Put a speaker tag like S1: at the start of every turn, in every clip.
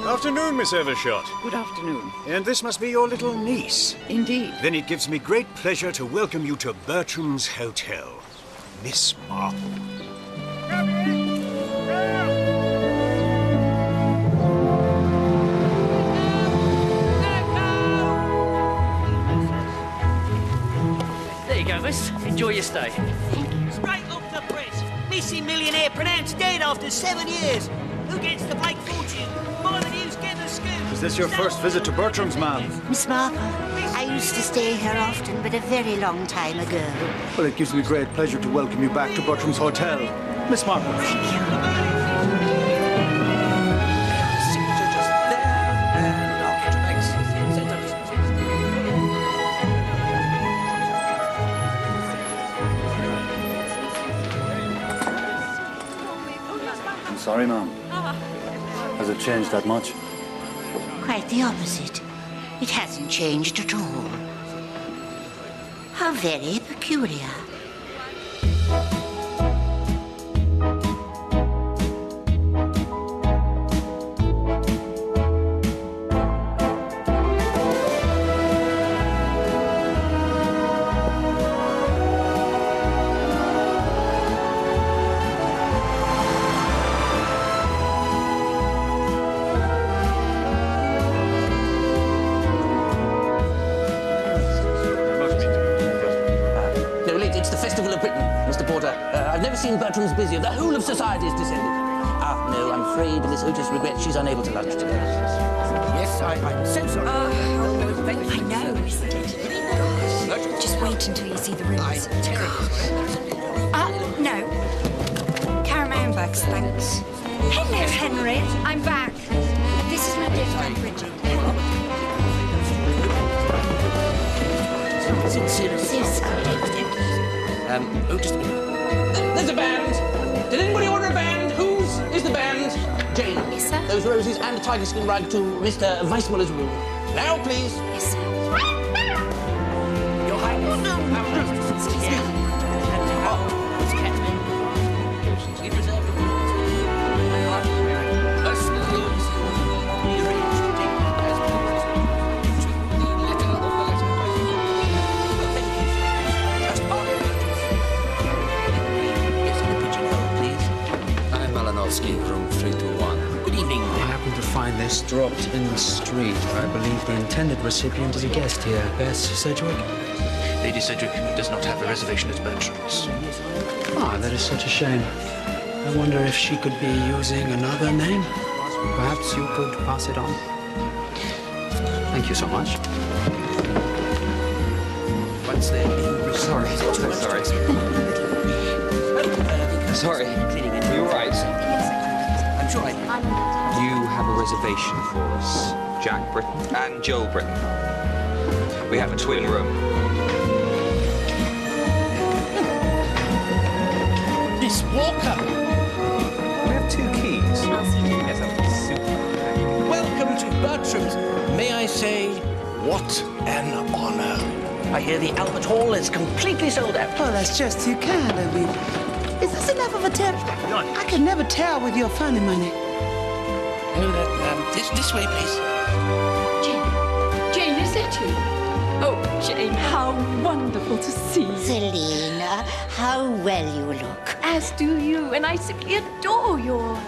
S1: Afternoon, Miss Evershot.
S2: Good afternoon.
S1: And this must be your little niece.
S2: Indeed.
S1: Then it gives me great pleasure to welcome you to Bertram's Hotel, Miss Marple.
S3: There you go, miss. Enjoy your stay.
S4: Straight off the press. Missing millionaire pronounced dead after 7 years. Who gets the Blake fortune? Buy the news, get the scoop.
S1: Is this your first visit to Bertram's, ma'am?
S5: Miss Marple, I used to stay here often, but a very long time ago.
S1: Well, it gives me great pleasure to welcome you back to Bertram's Hotel, Miss Marple.
S5: Thank you.
S4: Signature just there, and I'll catch a
S6: I'm sorry, ma'am. Has it changed that much?
S5: Quite the opposite. It hasn't changed at all. How very peculiar.
S4: I've never seen Bertram's busier. The whole of society is descended. Ah, no, I'm afraid Miss Otis regrets she's unable to lunch today. Yes, I'm so sorry.
S7: I know, isn't it? Just wait until you see the rooms.
S4: I'm terrible.
S7: No. Caramel bags, thanks. Hello, Henry. I'm back. This is my dear friend, Bridget.
S4: Seriously. Just a minute. There's a band. Did anybody order a band? Whose is the band? Jane.
S7: Yes, sir.
S4: Those roses and a tiger skin rug to Mr. Weissmuller's room. Now, please.
S7: Yes, sir.
S4: Your Highness. No.
S8: Room 321.
S4: Good evening.
S8: I happened to find this dropped in the street. I believe the intended recipient is a guest here. Bess Sedgwick?
S3: Lady Sedgwick does not have a reservation at Bertram's.
S8: Ah, that is such a shame. I wonder if she could be using another name. Perhaps you could pass it on. Thank you so much.
S4: Once they're in...
S8: Sorry.
S9: Sorry. You're right.
S4: I'm sure I...
S9: You have a reservation for us, Jack Britton and Joel Britton. We have a twin room.
S4: Miss Walker!
S9: We have 2 keys. Yes, that would be super.
S4: Welcome to Bertram's. May I say, what an honor. I hear the Albert Hall is completely sold out.
S10: Oh, that's just too kind of you. Is this enough of a tip? I can never tell with your funny money.
S4: No, this way, please.
S7: Jane, is that you? Oh, Jane, how wonderful to see you.
S5: Selina, how well you look.
S7: As do you, and I simply adore your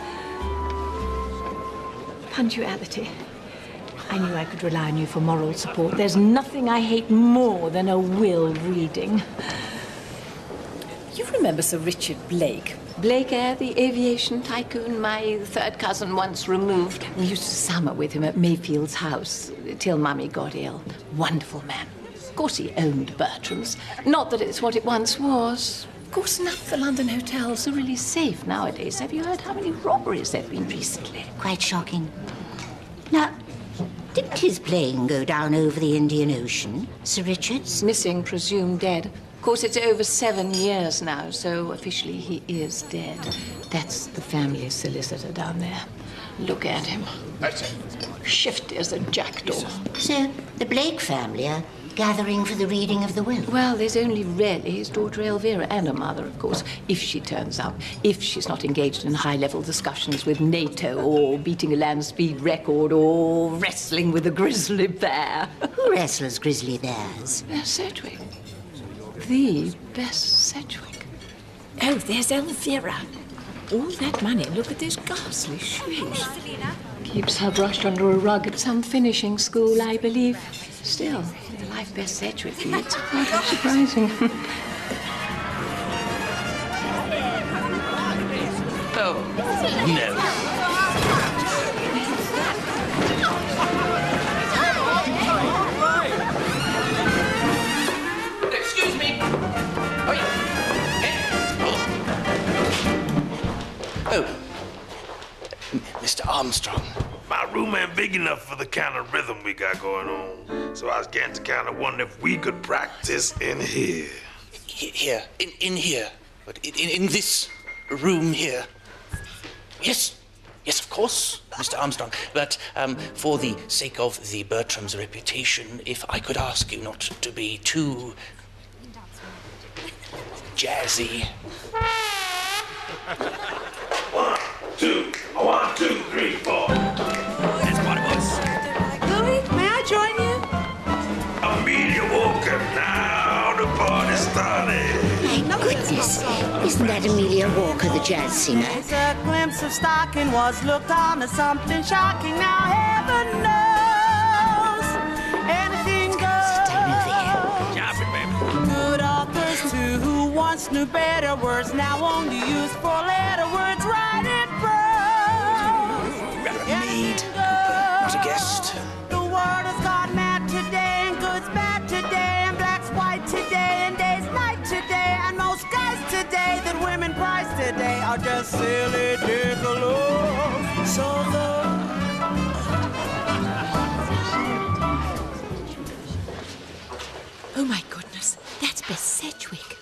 S7: punctuality. I knew I could rely on you for moral support. There's nothing I hate more than a will reading. You remember Sir Richard Blake? Blake, the aviation tycoon, my third cousin once removed. We used to summer with him at Mayfield's house till Mummy got ill. Wonderful man. Of course, he owned Bertram's. Not that it's what it once was. Of course, none of the London hotels are really safe nowadays. Have you heard how many robberies there have been recently?
S5: Quite shocking. Now, didn't his plane go down over the Indian Ocean, Sir Richard's?
S7: Missing, presumed dead. Of course, it's over 7 years now, so officially he is dead. That's the family solicitor down there. Look at him. Shifty as a jackdaw.
S5: So, the Blake family are gathering for the reading of the will?
S7: Well, there's only really his daughter Elvira and her mother, of course, if she turns up. If she's not engaged in high-level discussions with NATO or beating a land speed record or wrestling with a grizzly bear.
S5: Who wrestles grizzly bears?
S7: Sedgwick. The best Sedgwick. Oh, there's Elvira. All that money, look at those ghastly shoes. Keeps her brushed under a rug at some finishing school, I believe. Still, the life best Sedgwick, it's quite surprising.
S4: Oh, no. Excuse me. Oh, yeah. Oh, Mr. Armstrong.
S2: My room ain't big enough for the kind of rhythm we got going on. So I was getting to kind of wonder if we could practice in here.
S4: Here, in here. But in this room here. Yes, of course, Mr. Armstrong. But for the sake of the Bertram's reputation, if I could ask you not to be too jazzy.
S2: 1, 2, 1, 2, 3, 4. That's what it was.
S10: Louis, may I join you?
S2: Amelia Walker, now the party started.
S5: My goodness, isn't that Amelia Walker, the jazz singer?
S10: A glimpse of stocking was looked on as something shocking. Now heaven knows anything goes.
S2: Drop it, baby.
S10: Good authors too, who once knew better words, now only use four-letter words. Right it prose.
S4: Maid, not a guest.
S10: The world has gone mad today, and good's bad today, and black's white today, and day's night today, and most guys today that women prize today are just silly gigolo. So
S7: Oh, my goodness, that's Bess Sedgwick.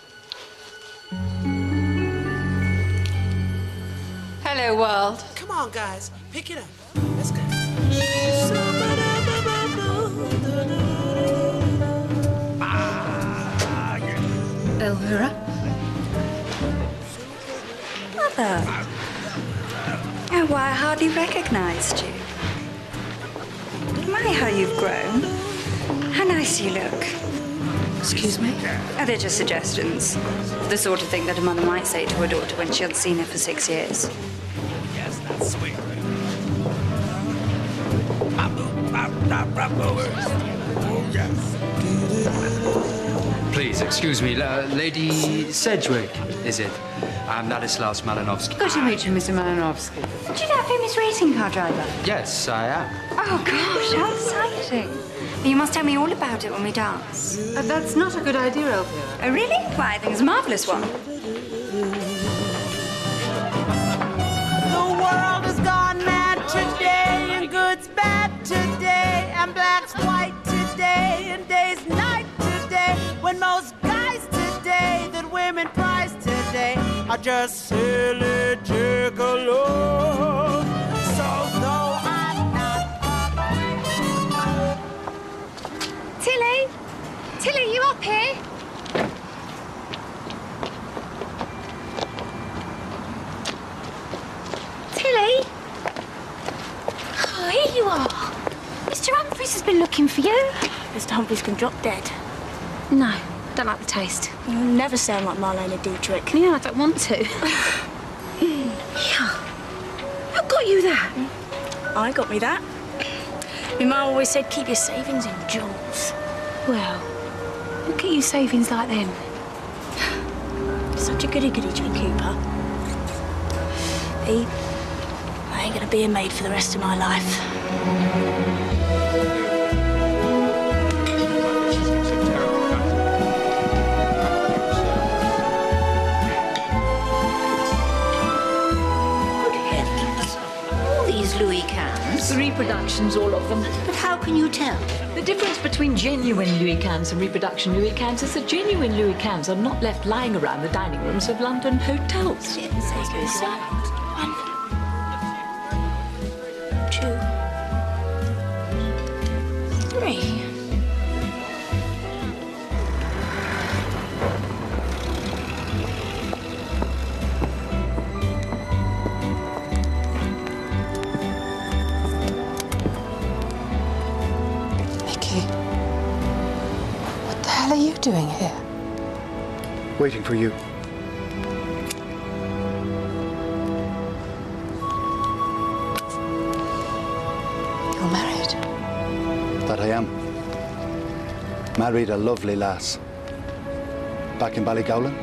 S7: Hello, world.
S10: come on, guys, pick it up. Let's go.
S7: Elvira?
S11: Mother. Oh, why, I hardly recognized you. My, how you've grown. How nice you look.
S7: Excuse me?
S11: Oh, they're just suggestions. The sort of thing that a mother might say to her daughter when she hadn't seen her for 6 years.
S2: Yes, that's sweet. Oh, yes.
S8: Please, excuse me, Lady Sedgwick, is it? I'm Ladislaus Malinovsky.
S11: Good to meet you, Mr. Malinovsky. Do you know a famous racing car driver?
S8: Yes, I am.
S11: Oh, gosh, how exciting. You must tell me all about it when we dance.
S10: That's not a good idea, Elvira.
S11: Oh, really? Why, I think it's a marvelous one.
S10: The world has gone mad today, and good's bad today, and black's white today, and day's night today, when most guys today that women prize today are just silly gigolos. So though I'm not...
S11: Tilly? Tilly, you up here? Tilly? Oh, here you are. Mr. Humphreys has been looking for you.
S12: Mr. Humphreys can drop dead.
S11: No, don't like the taste.
S12: You'll never sound like Marlena Dietrich.
S11: Yeah, I don't want to.
S12: Yeah.
S11: Who got you that?
S12: I got me that. My mum always said keep your savings in jewels.
S11: Well, look at you savings like them.
S12: Such a goody-goody, Jane Cooper. I ain't gonna be a maid for the rest of my life.
S5: Louis cans?
S7: The reproductions, all of them.
S5: But how can you tell?
S7: The difference between genuine Louis cans and reproduction Louis cans is that genuine Louis cans are not left lying around the dining rooms of London hotels.
S6: waiting for you.
S5: You're married?
S6: That I am. Married a lovely lass. Back in Ballygowlan.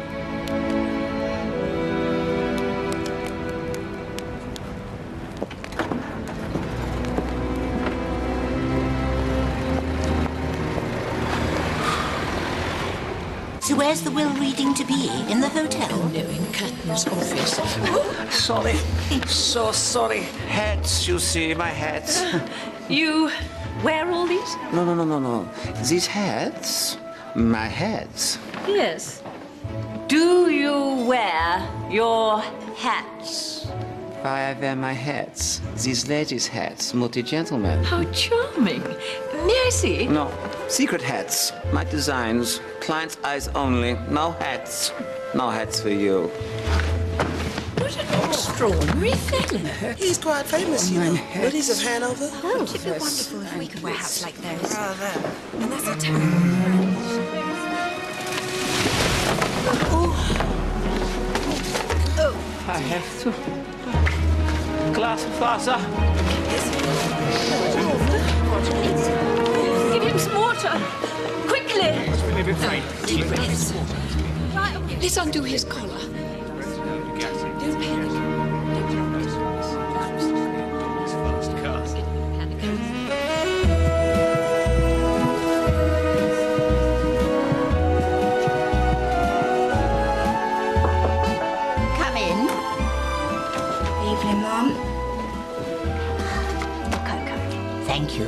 S5: So where's the will reading to be? In the hotel?
S13: No, in Catton's office.
S14: Sorry. So sorry. Hats, you see, my hats.
S7: You wear all these?
S14: No. These hats, my hats.
S7: Yes. Do you wear your hats?
S14: Why I wear my hats. These ladies' hats, multi-gentlemen.
S7: How charming. May I see?
S14: No, secret hats. My designs. Client's eyes only. No hats. No hats for you.
S7: What an extraordinary fellow.
S15: He's quite famous, you know. Ladies of Hanover.
S5: Oh, wouldn't it be wonderful if we could wear hats like those?
S15: Rather. And that's a terrible.
S14: I have to. Glass of water.
S7: Give him some water. Quickly.
S13: Deep breaths. Right, let's undo his collar. Don't panic.
S5: Come in.
S11: Evening, Mum. Cocoa.
S5: Thank you.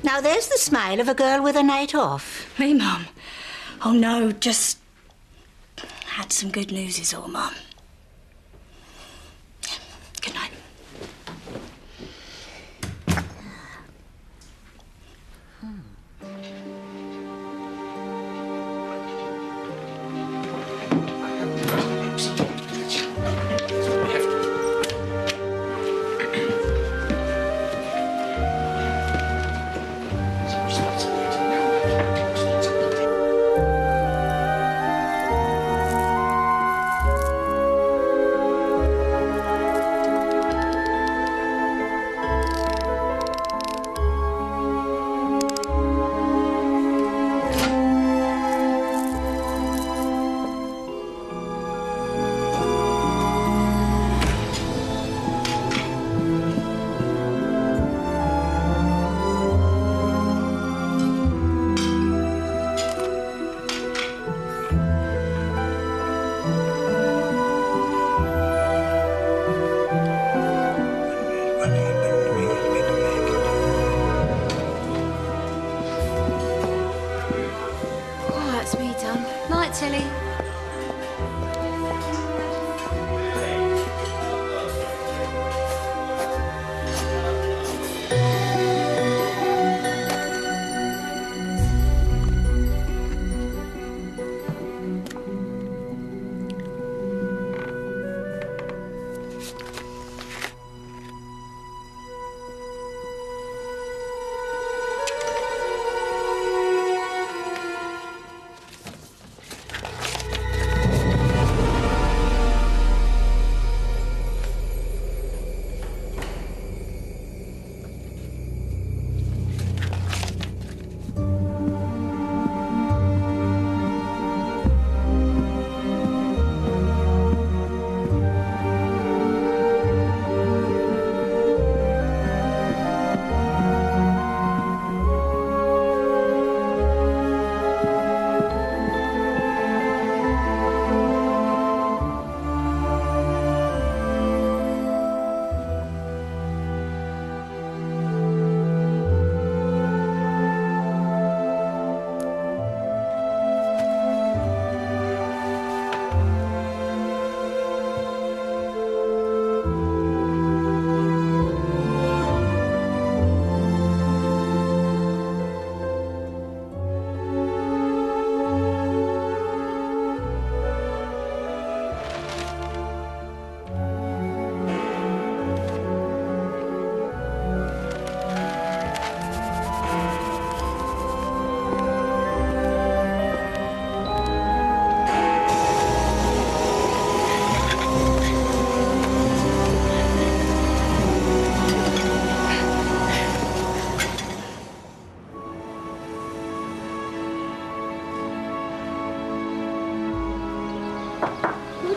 S5: Now there's the smile of a girl with a night off.
S11: Me, Mum? Oh, no, just had some good news is all, Mum. Good night.
S16: Tilly.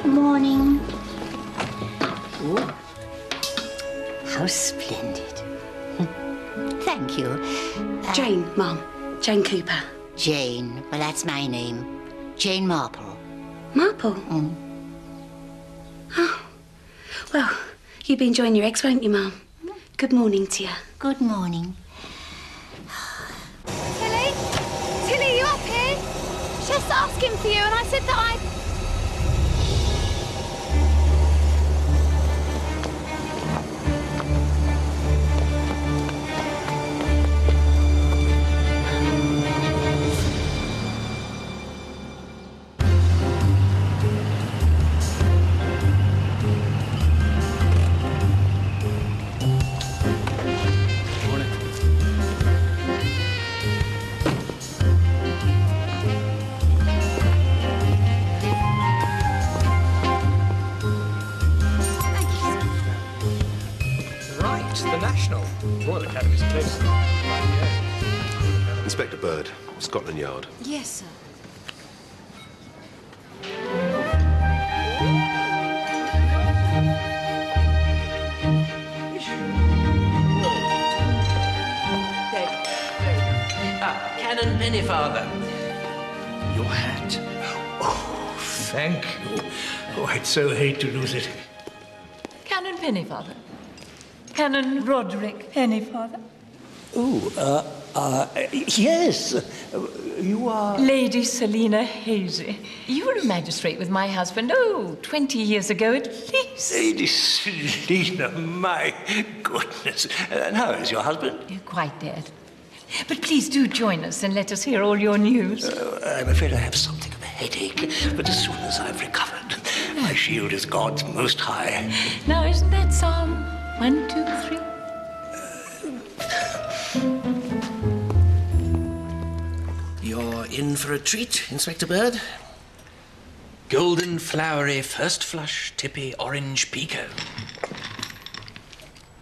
S5: Morning. Oh, how splendid. Thank you.
S12: Jane, Mum. Jane Kuper.
S5: Jane. Well, that's my name. Jane Marpl.
S12: Marple?
S5: Mm.
S12: Oh. Well, you'll be enjoying your eggs, won't you, Mum? Good morning to you.
S5: Good morning.
S16: Tilly? Tilly, you up here? Just asking for you, and I said that I...
S17: Inspector Bird, Scotland Yard.
S16: Yes, sir.
S4: Canon Pennyfather. Your hat.
S18: Oh, thank you. Oh, I'd so hate to lose it.
S7: Canon Pennyfather. Canon Roderick Pennyfather.
S18: Oh, yes. You are...
S7: Lady Selina Hazy. You were a magistrate with my husband, 20 years ago at least.
S18: Lady Selina, my goodness. And how is your husband?
S7: You're quite dead. But please do join us and let us hear all your news.
S18: I'm afraid I have something of a headache, but as soon as I've recovered, my shield is God's most high.
S7: Now, isn't that Psalm 1, 2, 3?
S4: You're in for a treat, Inspector Bird. Golden, flowery, first flush, tippy, orange pekoe.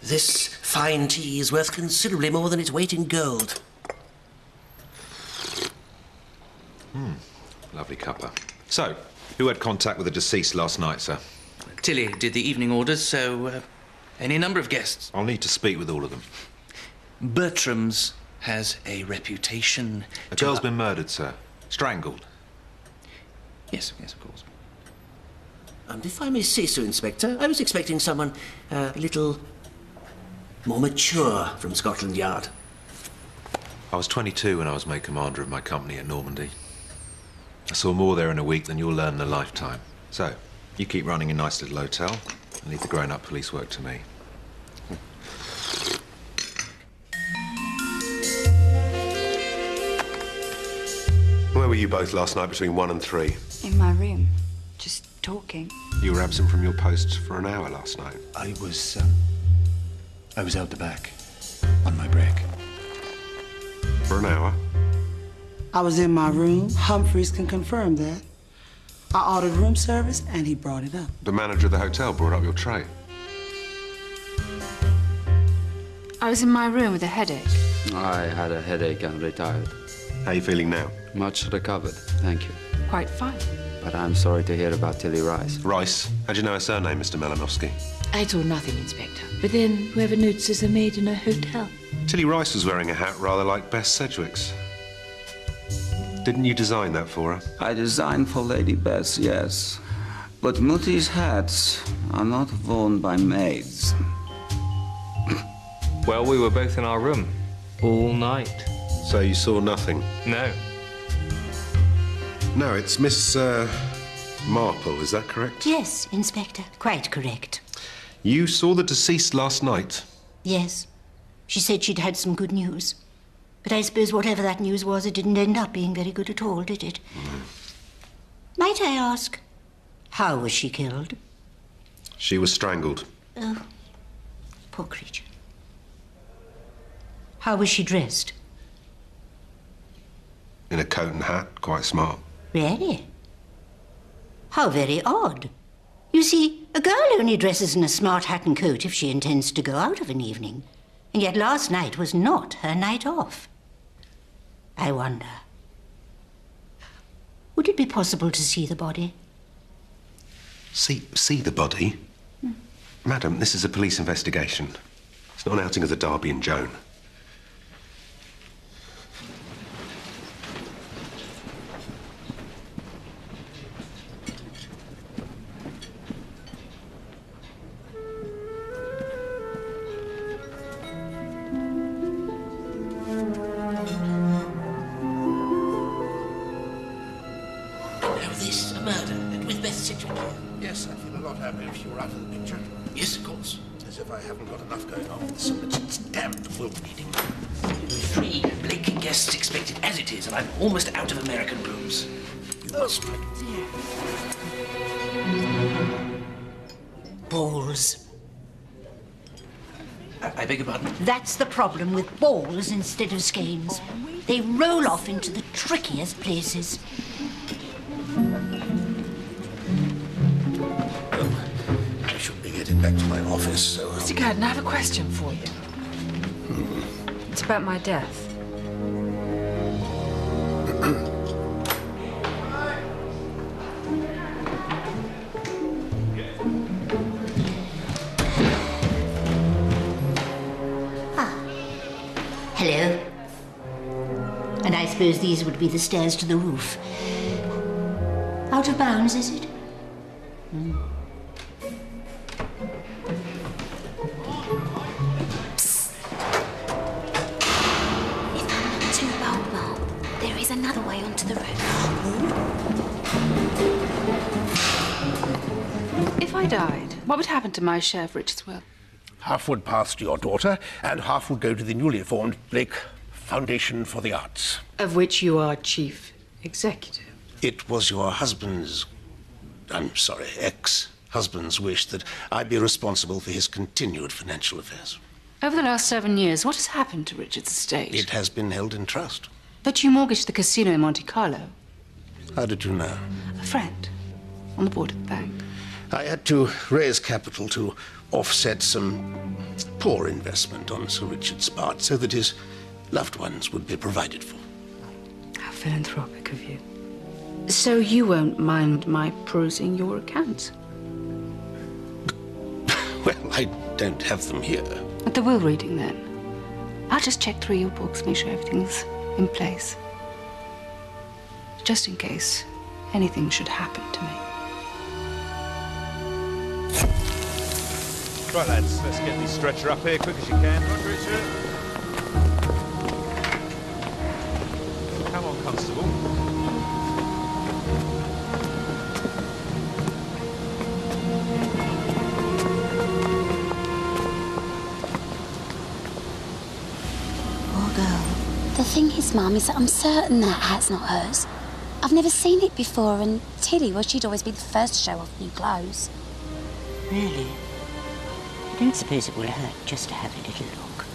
S4: This fine tea is worth considerably more than its weight in gold.
S17: Lovely cuppa. So, who had contact with the deceased last night, sir?
S4: Tilly did the evening orders, so any number of guests.
S17: I'll need to speak with all of them.
S4: Bertram's has a reputation.
S17: A girl's been murdered, sir. Strangled.
S4: Yes, of course. If I may say so, Inspector, I was expecting someone a little more mature from Scotland Yard.
S17: I was 22 when I was made commander of my company at Normandy. I saw more there in a week than you'll learn in a lifetime. So, you keep running a nice little hotel and leave the grown-up police work to me. Where were you both last night between 1 and 3?
S11: In my room, just talking.
S17: You were absent from your post for an hour last night.
S6: I was out the back on my break.
S17: For an hour?
S15: I was in my room. Humphreys can confirm that. I ordered room service, and he brought it up.
S17: The manager of the hotel brought up your tray.
S13: I was in my room with a headache.
S19: I had a headache and retired.
S17: How are you feeling now?
S19: Much recovered, thank you.
S13: Quite fine.
S19: But I'm sorry to hear about Tili Rajs.
S17: Rice? How'd you know her surname, Mr. Malinowski?
S7: I told nothing, Inspector. But then, whoever notices a maid in a hotel.
S17: Tilly Rice was wearing a hat rather like Bess Sedgwick's. Didn't you design that for her?
S14: I designed for Lady Bess, yes. But Muti's hats are not worn by maids.
S9: Well, we were both in our room all night.
S17: So you saw nothing?
S9: No.
S17: No, it's Miss Marple, is that correct?
S5: Yes, Inspector. Quite correct.
S17: You saw the deceased last night?
S5: Yes. She said she'd had some good news. But I suppose whatever that news was, it didn't end up being very good at all, did it? Might I ask, how was she killed?
S17: She was strangled.
S5: Oh, poor creature. How was she dressed?
S17: In a coat and hat, quite smart.
S5: Really? How very odd. You see, a girl only dresses in a smart hat and coat if she intends to go out of an evening. And yet last night was not her night off. I wonder, would it be possible to see the body?
S1: See the body? Madam, this is a police investigation. It's not an outing of the Derby and Joan.
S18: Yes, I feel a lot happier if you were out of the picture.
S4: Yes, of course.
S18: As if I haven't got enough going on with some of its damned will reading.
S4: 3 Blake guests expected as it is, and I'm almost out of American brooms.
S18: You must try.
S5: Balls.
S4: I beg your pardon?
S5: That's the problem with balls instead of skeins. They roll off into the trickiest places.
S18: I should be getting back to my office, so...
S13: Mr. Gurdon, I have a question for you. It's about my death.
S5: Hello. And I suppose these would be the stairs to the roof. Out of bounds, is it?
S12: Too bold, Mark. There is another way onto the roof.
S13: If I died, what would happen to my share of Richard's will?
S18: Half would pass to your daughter, and half would go to the newly formed Blake Foundation for the Arts.
S13: Of which you are chief executive.
S18: It was your husband's, ex-husband's wish that I be responsible for his continued financial affairs.
S13: Over the last 7 years, what has happened to Richard's estate?
S18: It has been held in trust.
S13: But you mortgaged the casino in Monte Carlo.
S18: How did you know?
S13: A friend on the board of the bank.
S18: I had to raise capital to offset some poor investment on Sir Richard's part so that his loved ones would be provided for.
S13: How philanthropic of you. So you won't mind my perusing your accounts?
S18: Well, I don't have them here.
S13: At the will reading, then. I'll just check through your books, make sure everything's in place. Just in case anything should happen to me.
S17: Right, lads, let's get the stretcher up here quick as you can. Right, Richard. Come on, Constable.
S12: Poor girl. The thing is, Mum, is that I'm certain that hat's not hers. I've never seen it before, and Tilly, well, she'd always be the first to show off new clothes.
S5: Really? I don't suppose it will hurt just to have a little look.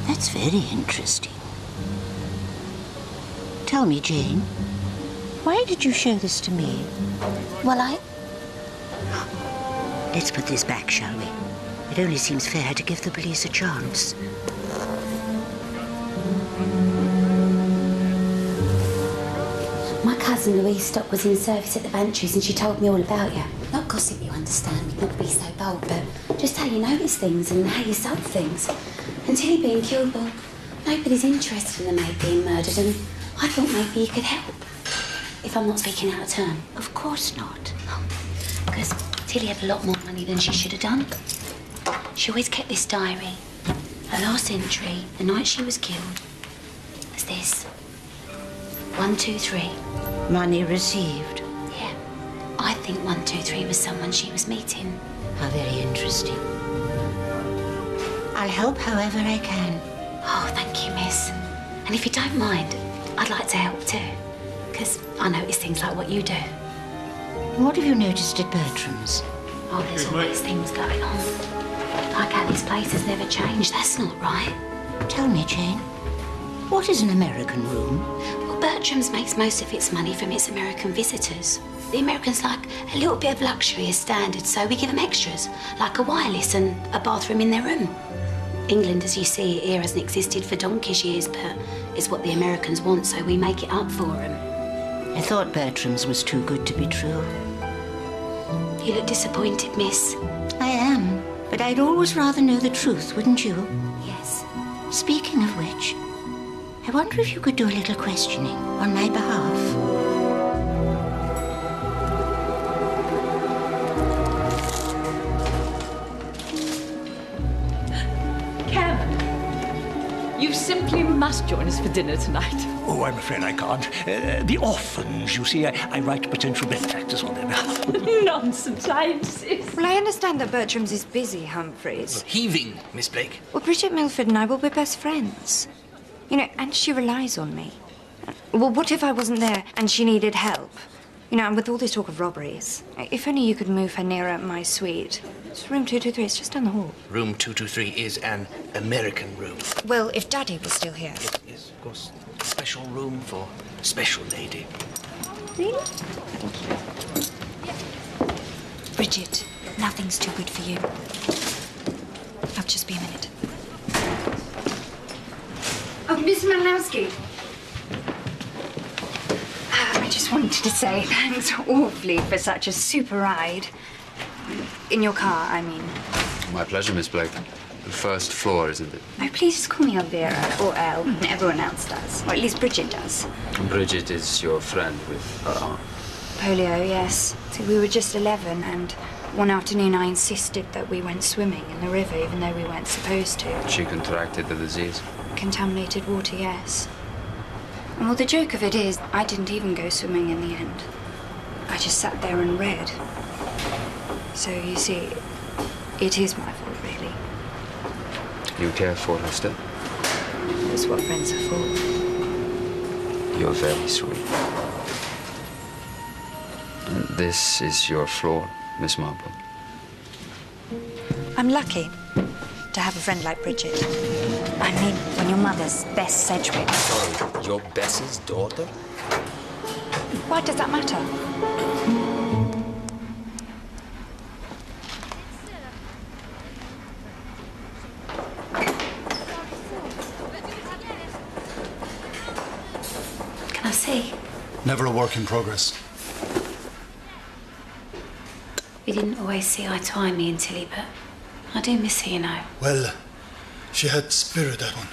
S5: That's very interesting. Tell me, Jane, why did you show this to me?
S12: Well,
S5: Let's put this back, shall we? It only seems fair to give the police a chance.
S12: My cousin Louise Stock was in service at the Bantries and she told me all about you. Not gossip, you understand, not be so bold, but just how you notice things and how you solve things. And Tilly being killed, well, nobody's interested in the maid being murdered, and I thought maybe you could help. If I'm not speaking out of turn.
S5: Of course not.
S12: Because Tilly had a lot more money than she should have done. She always kept this diary. Her last entry, the night she was killed, was this. 1, 2, 3.
S5: Money received.
S12: Yeah. I think 1, 2, 3 was someone she was meeting.
S5: How very interesting. I'll help however I can.
S12: Oh, thank you, miss. And if you don't mind, I'd like to help too. Because I notice things like what you do.
S5: What have you noticed at Bertram's?
S12: Oh, there's always things going on. Like how this place has never changed. That's not right.
S5: Tell me, Jane, what is an American room?
S12: Well, Bertram's makes most of its money from its American visitors. The Americans like a little bit of luxury as standard, so we give them extras, like a wireless and a bathroom in their room. England, as you see it here, hasn't existed for donkey's years, but it's what the Americans want, so we make it up for them.
S5: I thought Bertram's was too good to be true.
S12: You look disappointed, miss.
S5: I am, but I'd always rather know the truth, wouldn't you?
S12: Yes.
S5: Speaking of which, I wonder if you could do a little questioning on my behalf.
S7: You simply must join us for dinner tonight.
S20: Oh, I'm afraid I can't. The orphans, you see, I write potential benefactors on their behalf.
S7: Nonsense, I insist.
S11: Well, I understand that Bertram's is busy, Humphreys.
S4: Heaving, Miss Blake.
S11: Well, Bridget Milford and I will be best friends. You know, and she relies on me. Well, what if I wasn't there and she needed help? You know, and with all this talk of robberies, if only you could move her nearer my suite. It's room 223, it's just down the hall.
S4: Room 223 is an American room.
S11: Well, if Daddy was still here.
S4: Yes, of course. A special room for special lady.
S11: Really? Bridget, nothing's too good for you. I'll just be a minute. Oh, Miss Malinowski. I just wanted to say thanks awfully for such a super ride. In your car, I mean.
S19: My pleasure, Miss Blake. The first floor, isn't it?
S11: Oh, please just call me Elvira, or El. Everyone else does. Or at least Bridget does.
S19: Bridget is your friend with her aunt.
S11: Polio, yes. So we were just 11, and one afternoon I insisted that we went swimming in the river, even though we weren't supposed to.
S19: She contracted the disease.
S11: Contaminated water, yes. And well, the joke of it is, I didn't even go swimming in the end. I just sat there and read. So, you see, it is my fault, really.
S19: You care for her still?
S11: That's what friends are for.
S19: You're very sweet. And this is your floor, Miss Marple.
S11: I'm lucky to have a friend like Bridget. I mean, when your mother's Bess Sedgwick.
S21: Sorry, your Bess's daughter?
S11: Why does that matter?
S12: Can I see?
S6: Never a work in progress.
S12: We didn't always see eye to eye, me and Tilly, but I do miss her, you know.
S6: Well, she had spirit, that one.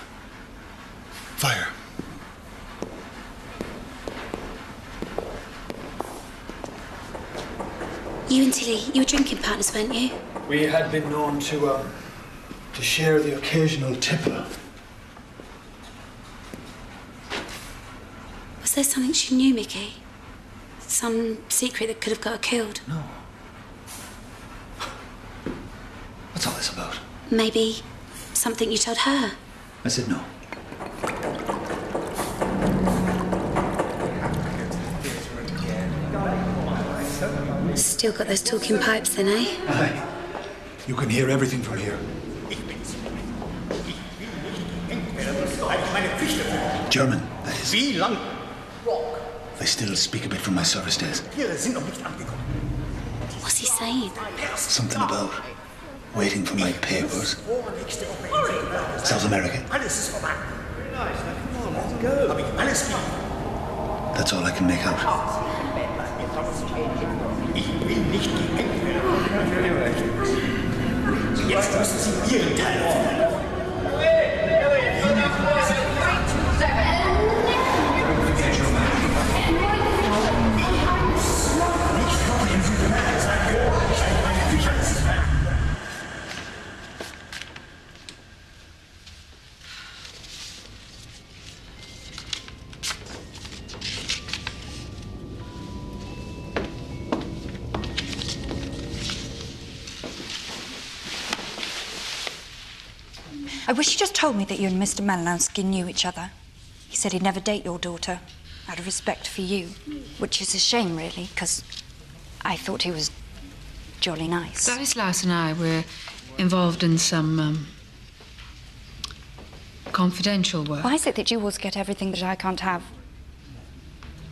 S6: Fire.
S12: You and Tilly, you were drinking partners, weren't you?
S6: We had been known to share the occasional tipple.
S12: Was there something she knew, Mickey? Some secret that could have got her killed?
S6: No. What's all this about?
S12: Maybe something you told her?
S6: I said no.
S12: Still got those talking pipes then, eh?
S6: Aye. You can hear everything from here. German, that is.
S20: Wie lang?
S6: I still speak a bit from my service days.
S12: What's he saying?
S6: Something about waiting for my papers. South America. That's all I can make out.
S20: Jetzt müssen Sie Ihren Teil erfüllen.
S11: I wish you just told me that you and Mr. Malinowski knew each other. He said he'd never date your daughter, out of respect for you, which is a shame, really, because I thought he was jolly nice.
S13: Stanislaus and I were involved in some confidential work.
S11: Why is it that you always get everything that I can't have?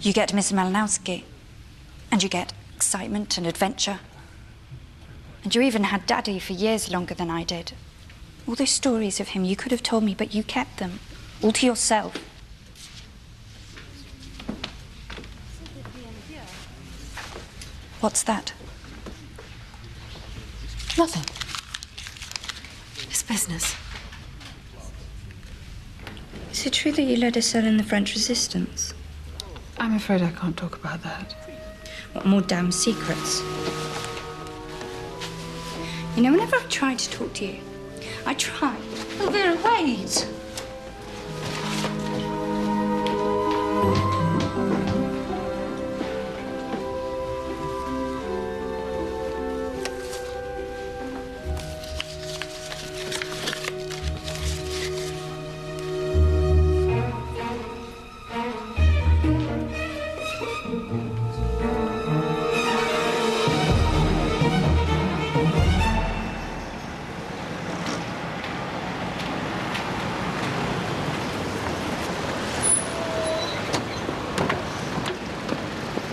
S11: You get Mr. Malinowski, and you get excitement and adventure. And you even had Daddy for years longer than I did. All those stories of him, you could have told me, but you kept them. All to yourself. What's that?
S3: Nothing. It's business.
S11: Is it true that you led a cell in the French Resistance?
S13: I'm afraid I can't talk about that.
S11: What more damn secrets? You know, whenever I've tried to talk to you, I try.
S3: Elvira, wait!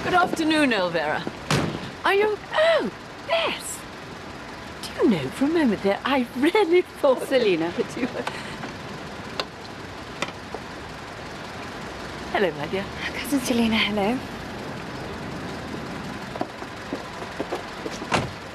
S7: Good afternoon, Elvira. Are you... Oh, yes. Do you know, for a moment there, I really thought...
S13: Selina.
S7: That you were... Hello, my dear.
S11: Cousin Selina, hello.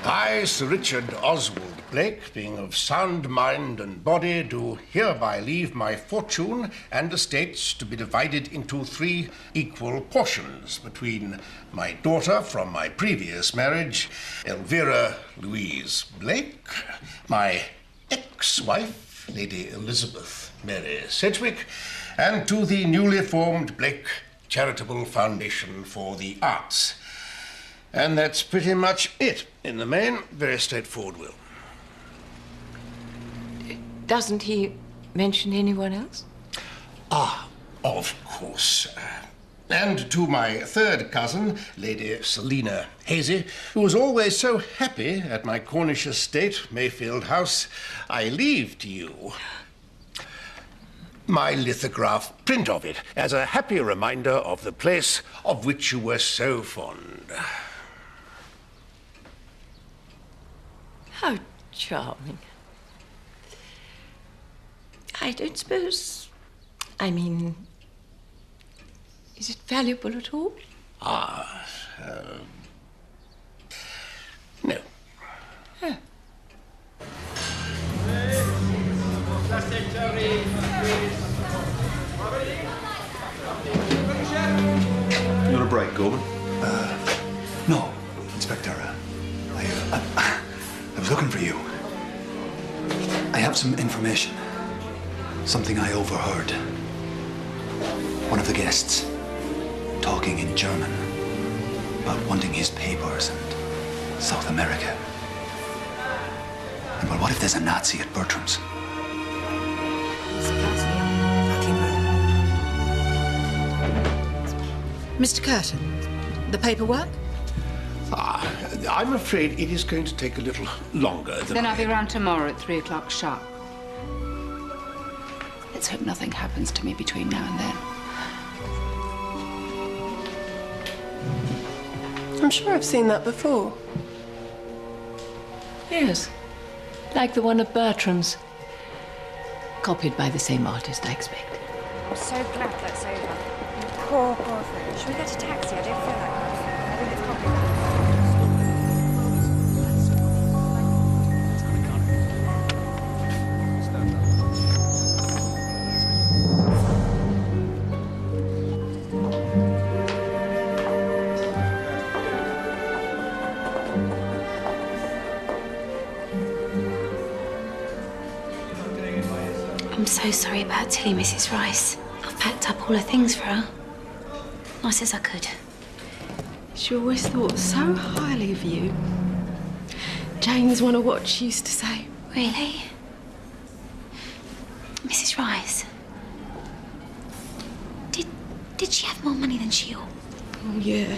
S18: I, Sir Richard Oswald Blake, being of sound mind and body, do hereby leave my fortune and estates to be divided into 3 equal portions between my daughter from my previous marriage, Elvira Louise Blake, my ex-wife, Lady Elizabeth Mary Sedgwick, and to the newly formed Blake Charitable Foundation for the Arts. And that's pretty much it, in the main. Very straightforward will.
S7: Doesn't he mention anyone else?
S18: Ah, of course. And to my third cousin, Lady Selina Hazy, who was always so happy at my Cornish estate, Mayfield House, I leave to you my lithograph print of it as a happy reminder of the place of which you were so fond.
S7: How charming. I don't suppose... I mean... Is it valuable at all?
S18: No.
S7: Oh.
S17: You want a break, Gorman?
S22: No, Inspector. I was looking for you. I have some information. Something I overheard. One of the guests talking in German about wanting his papers and South America. And well, what if there's a Nazi at Bertram's?
S3: Mr. Curtin, the paperwork?
S18: I'm afraid it is going to take a little longer than
S13: Then I'll be around tomorrow at 3 o'clock sharp. Let's hope nothing happens to me between now and then.
S3: I'm sure I've seen that before.
S7: Yes. Like the one at Bertram's. Copied by the same artist, I expect.
S11: I'm so glad that's over. Poor thing. Should we get a taxi? I don't feel like it. I think it's copyright.
S12: I'm so sorry about Tilly, Mrs. Rice. I've packed up all her things for her. Nice as I could.
S3: She always thought so highly of you. Jane's one of what she used to say.
S12: Really? Mrs. Rice? Did she have more money than she ought?
S3: Oh, yeah.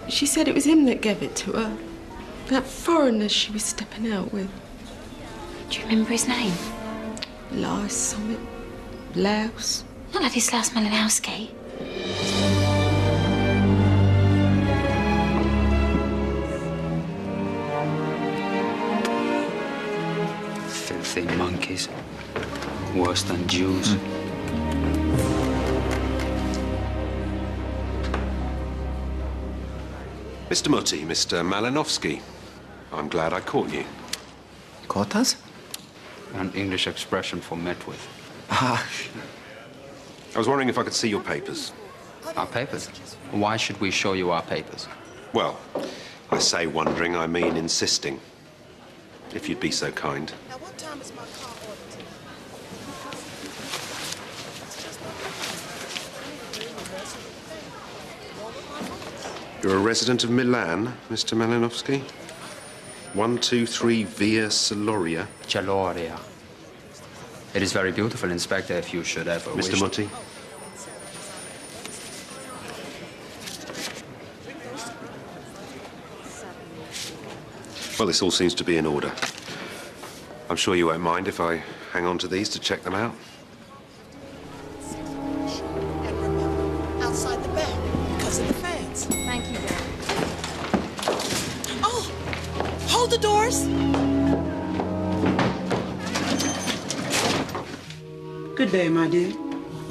S3: She said it was him that gave it to her. That foreigner she was stepping out with.
S12: Do you remember his name?
S3: Lars Summit. Laos.
S12: Not Ladislaus Malinowski.
S19: Filthy Yankees. Worse than Jews.
S1: Mr. Mutti, Mr. Malinovsky. I'm glad I caught you.
S19: Caught us? An English expression for met with.
S1: I was wondering if I could see your papers.
S19: Our papers? Why should we show you our papers?
S1: Well, I say wondering, I mean insisting. If you'd be so kind.
S10: Now, what time is my car ordered?
S1: You're a resident of Milan, Mr. Malinovsky? 123 Via Celoria.
S19: Celoria. It is very beautiful, Inspector, if you should ever wish...
S1: Mr. Mutti? Well, this all seems to be in order. I'm sure you won't mind if I hang on to these to check them out.
S10: And remember, outside the back, because of the fans.
S11: Thank you, Dad.
S10: Oh, hold the doors.
S15: Good day, my dear.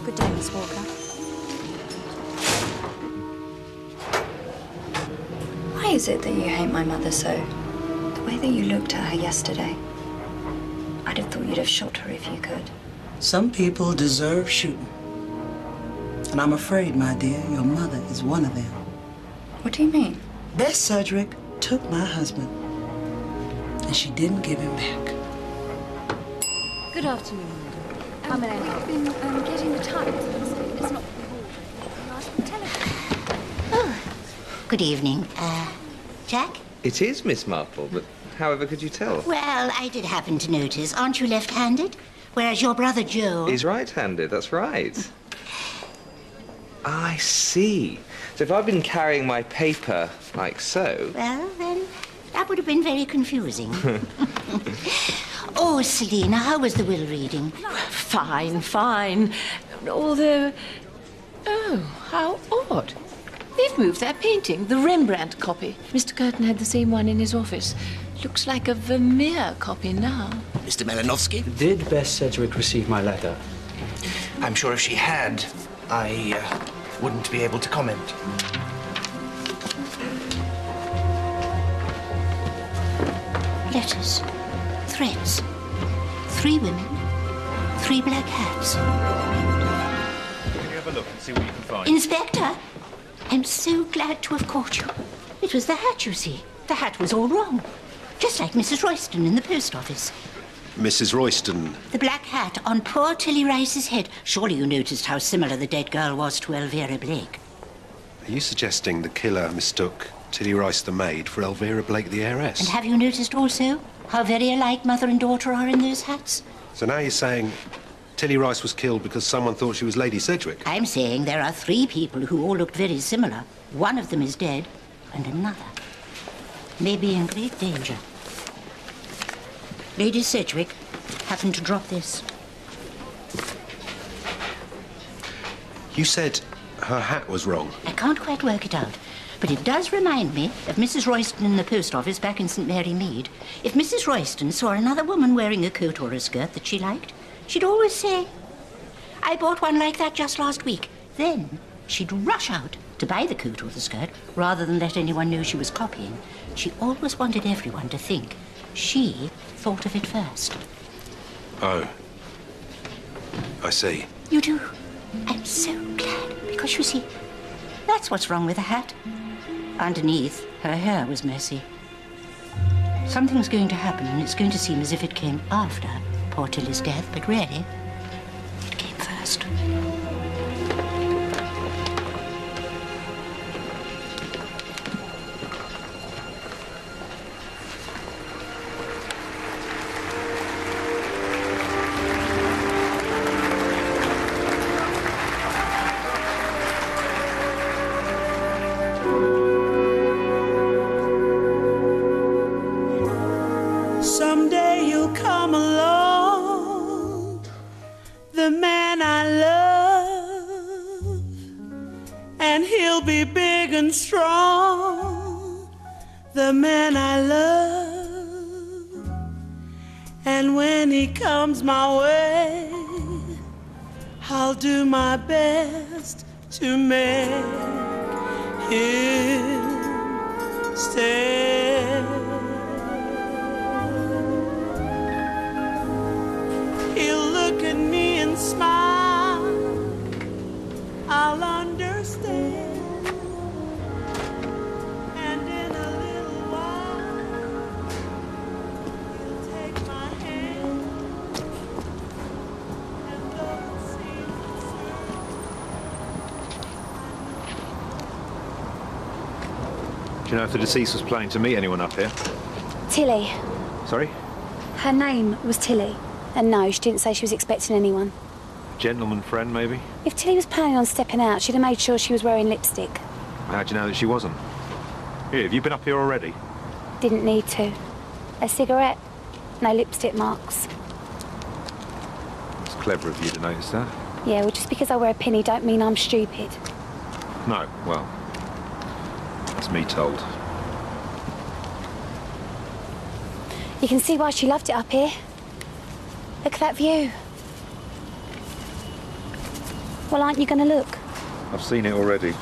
S11: Good day, Miss Walker. Why is it that you hate my mother so? The way that you looked at her yesterday. I'd have thought you'd have shot her if you could.
S15: Some people deserve shooting. And I'm afraid, my dear, your mother is one of them.
S11: What do you mean?
S15: Bess Sedgwick took my husband, and she didn't give him back.
S11: Good afternoon. We've been getting the Times. It's not the telephone.
S5: Oh, good evening. Jack?
S9: It is Miss Marple, but however could you tell?
S5: Well, I did happen to notice. Aren't you left-handed? Whereas your brother Joe...
S9: He's right-handed, that's right. I see. So if I've been carrying my paper like so...
S5: Well, then, that would have been very confusing. Oh, Selina, how was the will reading?
S7: Fine, fine. Although... Oh, how odd. They've moved that painting, the Rembrandt copy. Mr. Curtin had the same one in his office. Looks like a Vermeer copy now.
S4: Mr. Malinovsky?
S20: Did Bess Sedgwick receive my letter?
S4: I'm sure if she had, I wouldn't be able to comment.
S5: Letters. Threads. 3 women. 3 black hats.
S17: Can you have a look and see what you can find?
S5: Inspector, I'm so glad to have caught you. It was the hat, you see. The hat was all wrong. Just like Mrs. Royston in the post office.
S1: Mrs. Royston.
S5: The black hat on poor Tili Rajs's head. Surely you noticed how similar the dead girl was to Elvira Blejk.
S1: Are you suggesting the killer mistook Tili Rajs the maid for Elvira Blejk the heiress?
S5: And have you noticed also how very alike mother and daughter are in those hats?
S1: So now you're saying Tili Rajs was killed because someone thought she was Lady Sedgwick?
S5: I'm saying there are 3 people who all looked very similar. One of them is dead, and another may be in great danger. Lady Sedgwick happened to drop this.
S1: You said her hat was wrong.
S5: I can't quite work it out, but it does remind me of Mrs. Royston in the post office back in St. Mary Mead. If Mrs. Royston saw another woman wearing a coat or a skirt that she liked, she'd always say, "I bought one like that just last week." Then she'd rush out to buy the coat or the skirt rather than let anyone know she was copying. She always wanted everyone to think she thought of it first.
S1: Oh. I see.
S5: You do? I'm so glad, because you see, that's what's wrong with the hat. Underneath, her hair was messy. Something's going to happen, and it's going to seem as if it came after poor Tili's death, but really, it came first.
S10: Someday you'll come along, the man I love, and he'll be big and strong, the man I love, and And when he comes my way, I'll do my best to make him stay. He'll look at me and smile, I'll understand. And in a little while, he'll take my hand. And though it seems
S17: Do you know if the deceased was planning to meet anyone up here?
S12: Tilly.
S17: Sorry?
S12: Her name was Tilly. And no, she didn't say she was expecting anyone.
S17: Gentleman friend, maybe?
S12: If Tilly was planning on stepping out, she'd have made sure she was wearing lipstick.
S17: How'd you know that she wasn't? Here, have you been up here already?
S12: Didn't need to. A cigarette, no lipstick marks.
S17: It's clever of you to notice that.
S12: Yeah, well, just because I wear a pinny don't mean I'm stupid.
S17: No, well, that's me told.
S12: You can see why she loved it up here. Look at that view. Well, aren't you going to look?
S17: I've seen it already.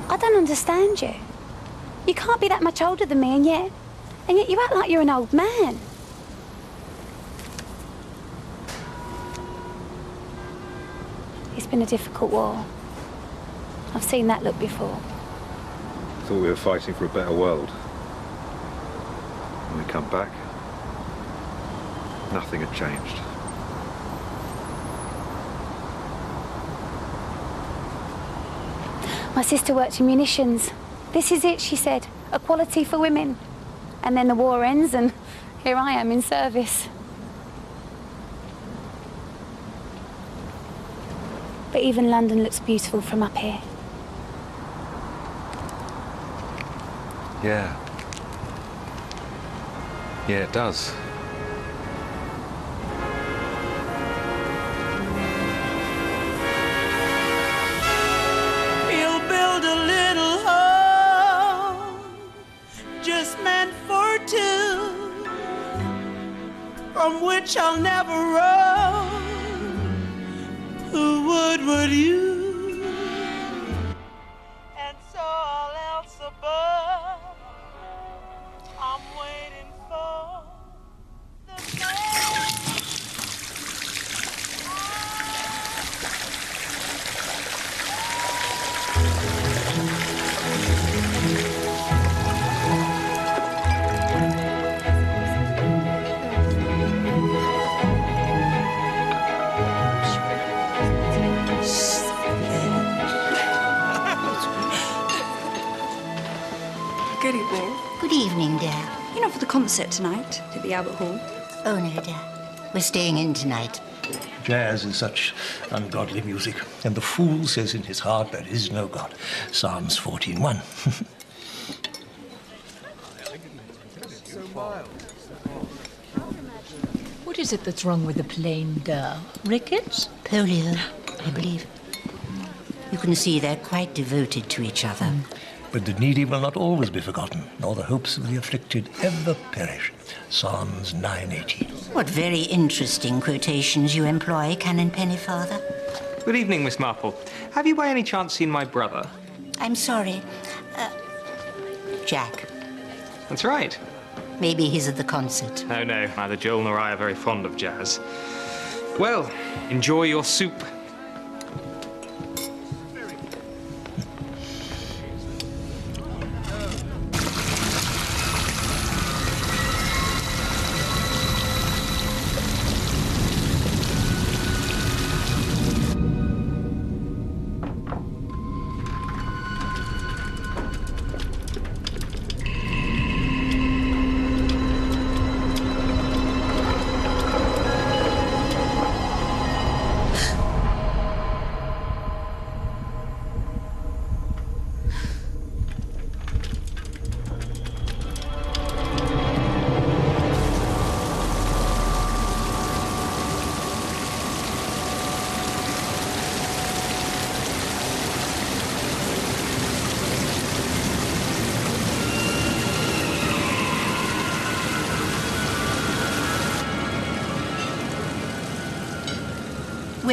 S12: I don't understand you. You can't be that much older than me, and yet you act like you're an old man. It's been a difficult war. I've seen that look before.
S17: Thought we were fighting for a better world. When we come back, nothing had changed.
S12: My sister worked in munitions. This is it, she said. Equality for women. And then the war ends and here I am in service. But even London looks beautiful from up here.
S17: Yeah. Yeah, it does.
S10: He'll build a little home just meant for two, from which I'll never roam. Who would you? And so all else above, I'm waiting for the man.
S11: Good evening.
S5: Good evening, dear.
S11: You're not for the concert tonight at the Albert Hall?
S5: Oh, no, dear. We're staying in tonight.
S20: Jazz is such ungodly music, and the fool says in his heart there is no God. Psalms 14:1.
S7: What is it that's wrong with the plain girl? Rickets?
S5: Polio, I believe. You can see they're quite devoted to each other.
S20: But the needy will not always be forgotten, nor the hopes of the afflicted ever perish. Psalms 9:18.
S5: What very interesting quotations you employ, Canon Pennyfather.
S9: Good evening, Miss Marple. Have you by any chance seen my brother?
S5: I'm sorry. Jack.
S9: That's right.
S5: Maybe he's at the concert.
S9: Oh, no. Neither Joel nor I are very fond of jazz. Well, enjoy your soup.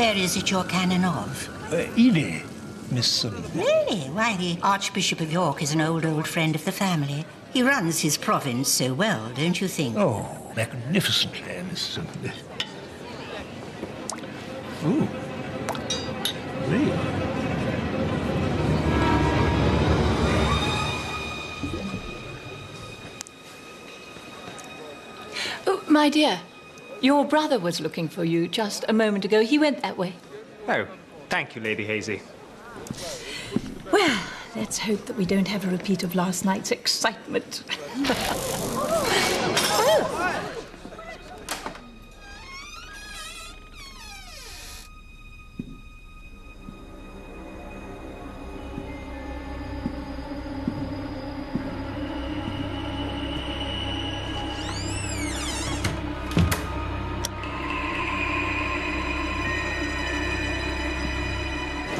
S5: Where is it you're canon of?
S20: Ely, Miss...
S5: Really? Why, the Archbishop of York is an old friend of the family. He runs his province so well, don't you think?
S20: Oh, magnificently, Miss... Ooh. Really?
S7: Oh, my dear, your brother was looking for you just a moment ago. He went that way.
S2: Oh, thank you, Lady Hazy.
S7: Well, let's hope that we don't have a repeat of last night's excitement. Oh.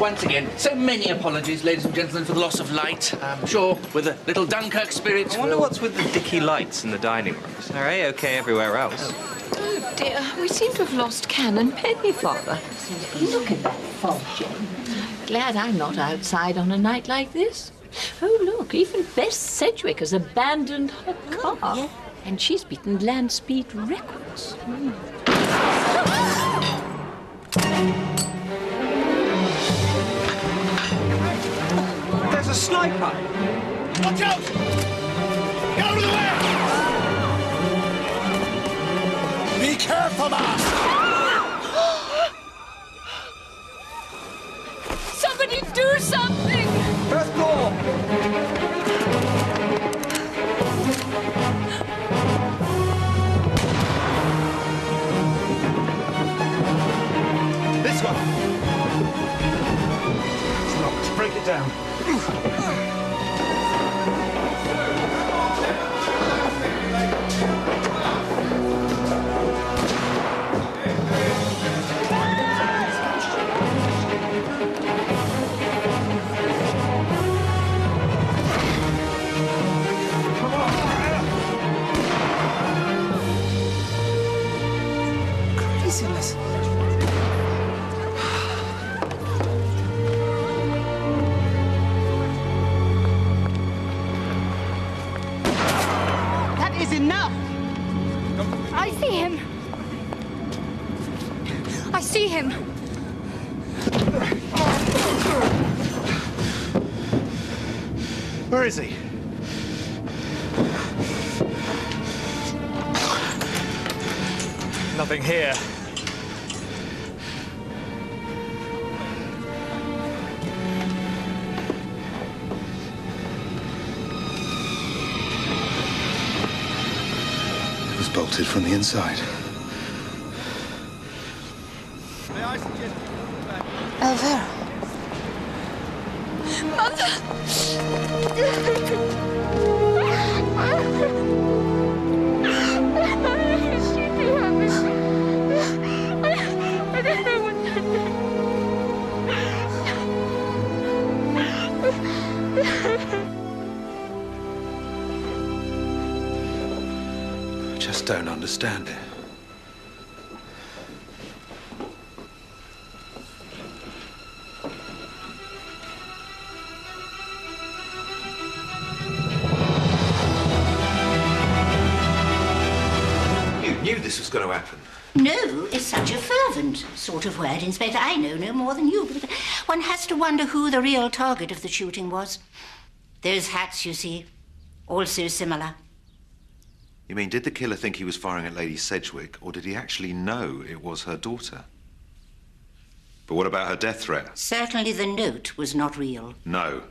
S4: Once again, so many apologies, ladies and gentlemen, for the loss of light. I'm sure with a little Dunkirk spirit...
S9: I wonder what's with the dicky lights in the dining rooms. They're A-OK everywhere else.
S7: Oh, dear, we seem to have lost Canon Penny, Father. Look at that fog, Jane. Glad I'm not outside on a night like this. Oh, look, even Bess Sedgwick has abandoned her car. Yeah. And she's beaten land speed records.
S9: There's a sniper!
S10: Watch out! Get out of the way! Be careful, man!
S7: Somebody do something!
S9: First floor!
S10: This one! It's locked. Break it down.
S15: Craziness.
S10: Enough!
S16: I see him. I see him.
S10: Where is he?
S2: Nothing here.
S22: Bolted from the inside.
S10: May I suggest...
S16: Elvira. Mother! I don't know what
S17: Just don't understand it. You knew this was going to happen.
S5: No is such a fervent sort of word, Inspector. I know no more than you, but one has to wonder who the real target of the shooting was. Those hats, you see, all so similar.
S17: You mean, did the killer think he was firing at Lady Sedgwick, or did he actually know it was her daughter? But what about her death threat?
S5: Certainly the note was not real.
S17: No.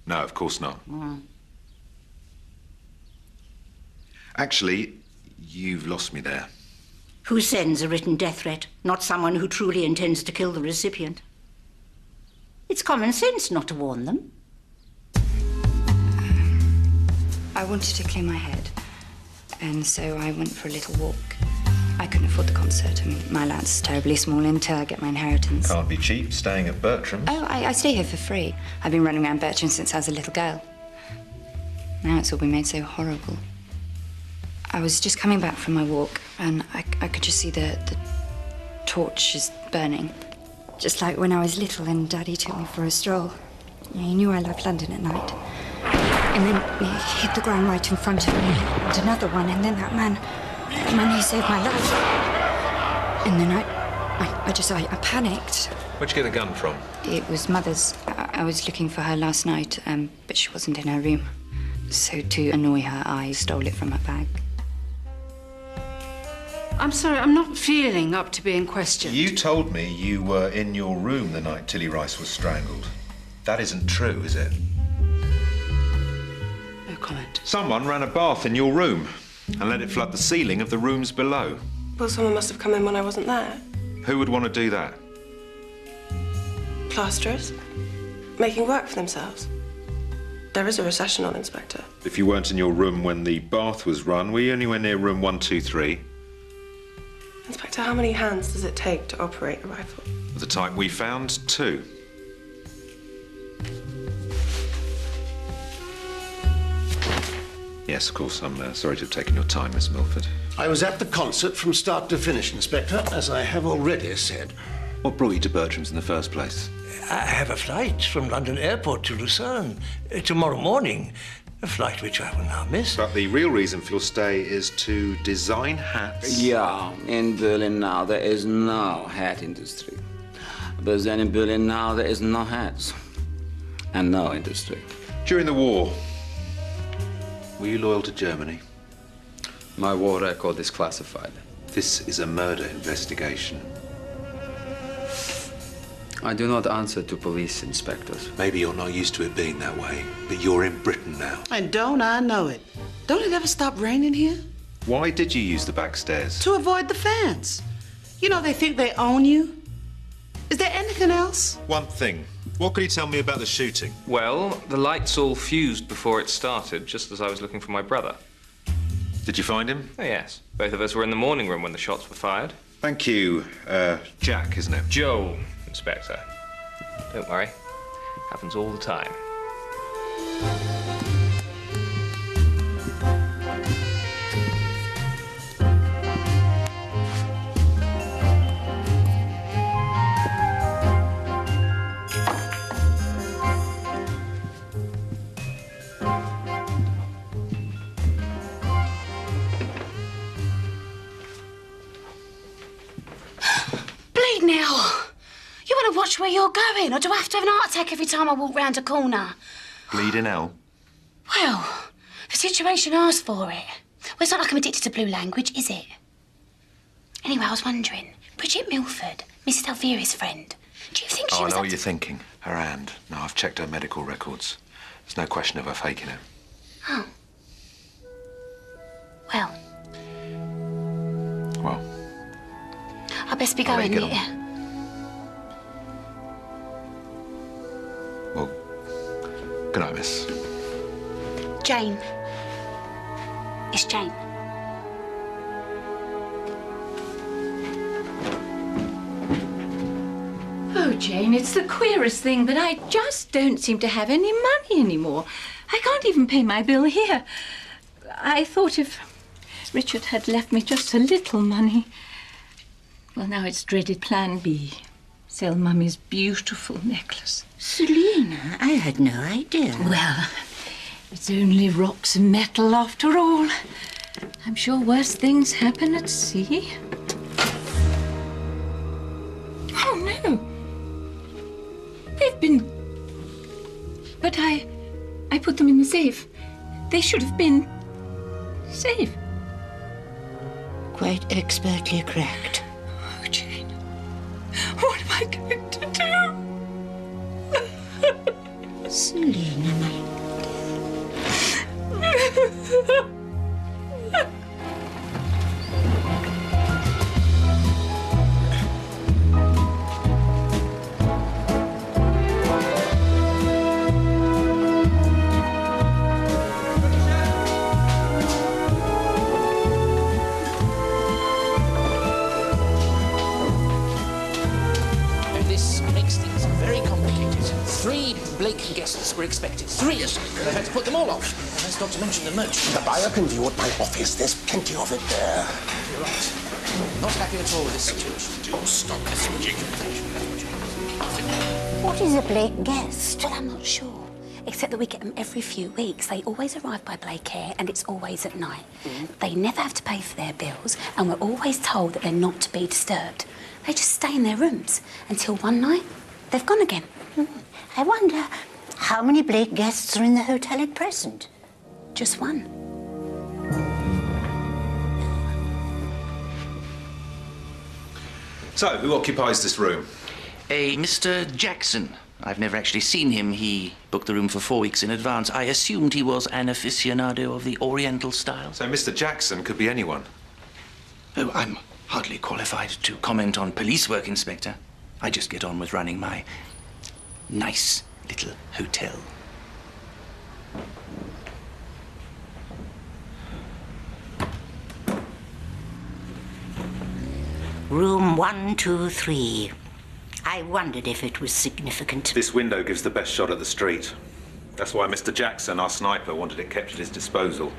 S17: No, of course not. Actually, you've lost me there.
S5: Who sends a written death threat? Not someone who truly intends to kill the recipient. It's common sense not to warn them.
S11: I wanted to clear my head, and so I went for a little walk. I couldn't afford the concert. I mean, my allowance is terribly small until I get my inheritance.
S17: Can't be cheap staying at Bertram.
S11: Oh, I stay here for free. I've been running around Bertram since I was a little girl. Now it's all been made so horrible. I was just coming back from my walk, and I could just see the torch is burning. Just like when I was little and Daddy took me for a stroll. He knew I loved London at night. And then he hit the ground right in front of me, and another one, and then that man who saved my life. And then I panicked.
S17: Where'd you get the gun from?
S11: It was Mother's. I was looking for her last night, but she wasn't in her room. So to annoy her, I stole it from her bag.
S13: I'm sorry, I'm not feeling up to being questioned.
S17: You told me you were in your room the night Tili Rajs was strangled. That isn't true, is it?
S13: No comment.
S17: Someone ran a bath in your room and let it flood the ceiling of the rooms below.
S3: Well, someone must have come in when I wasn't there.
S17: Who would want to do that?
S3: Plasterers. Making work for themselves. There is a recession on, Inspector.
S17: If you weren't in your room when the bath was run, were you anywhere near room 123?
S3: Inspector, how many hands does it take to operate a rifle?
S17: The type we found, 2. Yes, of course. I'm sorry to have taken your time, Miss Milford.
S18: I was at the concert from start to finish, Inspector, as I have already said.
S17: What brought you to Bertram's in the first place?
S20: I have a flight from London Airport to Lucerne tomorrow morning. A flight which I will now miss.
S17: But the real reason for your stay is to design hats?
S8: Yeah, in Berlin now there is no hat industry. But then in Berlin now there is no hats. And no industry.
S17: During the war, were you loyal to Germany?
S19: My war record is classified.
S17: This is a murder investigation.
S19: I do not answer to police inspectors.
S17: Maybe you're not used to it being that way, but you're in Britain now.
S15: And don't I know it? Don't it ever stop raining here?
S17: Why did you use the back stairs?
S15: To avoid the fans. You know, they think they own you. Is there anything else?
S17: One thing. What could you tell me about the shooting?
S9: Well, the lights all fused before it started, just as I was looking for my brother.
S17: Did you find him?
S9: Oh, yes. Both of us were in the morning room when the shots were fired.
S17: Thank you. Jack, isn't it?
S9: Joe, Inspector. Don't worry. Happens all the time.
S12: Now, you want to watch where you're going, or do I have to have an heart attack every time I walk round a corner?
S17: Bleeding hell?
S12: Well, the situation asks for it. Well, it's not like I'm addicted to blue language, is it? Anyway, I was wondering, Bridget Milford, Mrs. Elvira's friend, do you think she was...
S17: I know what you're thinking. Her hand. No, I've checked her medical records. There's no question of her faking it.
S12: Oh. Well.
S17: Well.
S12: I best be going, yeah.
S17: Well, good night, miss.
S12: Jane. It's Jane.
S7: Oh, Jane, it's the queerest thing, but I just don't seem to have any money anymore. I can't even pay my bill here. I thought if Richard had left me just a little money... Well, now it's dreaded Plan B. Sell Mummy's beautiful necklace.
S5: Selina, I had no idea.
S7: Well, it's only rocks and metal after all. I'm sure worse things happen at sea. Oh, no. They've been... But I put them in the safe. They should have been... safe.
S5: Quite expertly cracked.
S7: Oh, Jane. What am I going to do?
S5: Selina.
S4: This makes things very complicated. 3 Blake guests were expected. 3. I had to put them all off. That's not to mention the merch.
S18: The buyer can view at my office. There's plenty of it there.
S4: You're right. Not happy at all with this situation.
S18: Do stop this ridiculous.
S12: What is a Blake guest? Well, I'm not sure. Except that we get them every few weeks. They always arrive by Blake Care, and it's always at night. They never have to pay for their bills, and we're always told that they're not to be disturbed. They just stay in their rooms until one night they've gone again.
S5: I wonder how many Blake guests are in the hotel at present?
S12: Just one.
S17: So, who occupies this room?
S4: A Mr. Jackson. I've never actually seen him. He booked the room for 4 weeks in advance. I assumed he was an aficionado of the Oriental style.
S17: So Mr. Jackson could be anyone?
S4: Oh, I'm hardly qualified to comment on police work, Inspector. I just get on with running my nice little hotel.
S5: Room 123. I wondered if it was significant.
S17: This window gives the best shot at the street. That's why Mr. Jackson, our sniper, wanted it kept at his disposal.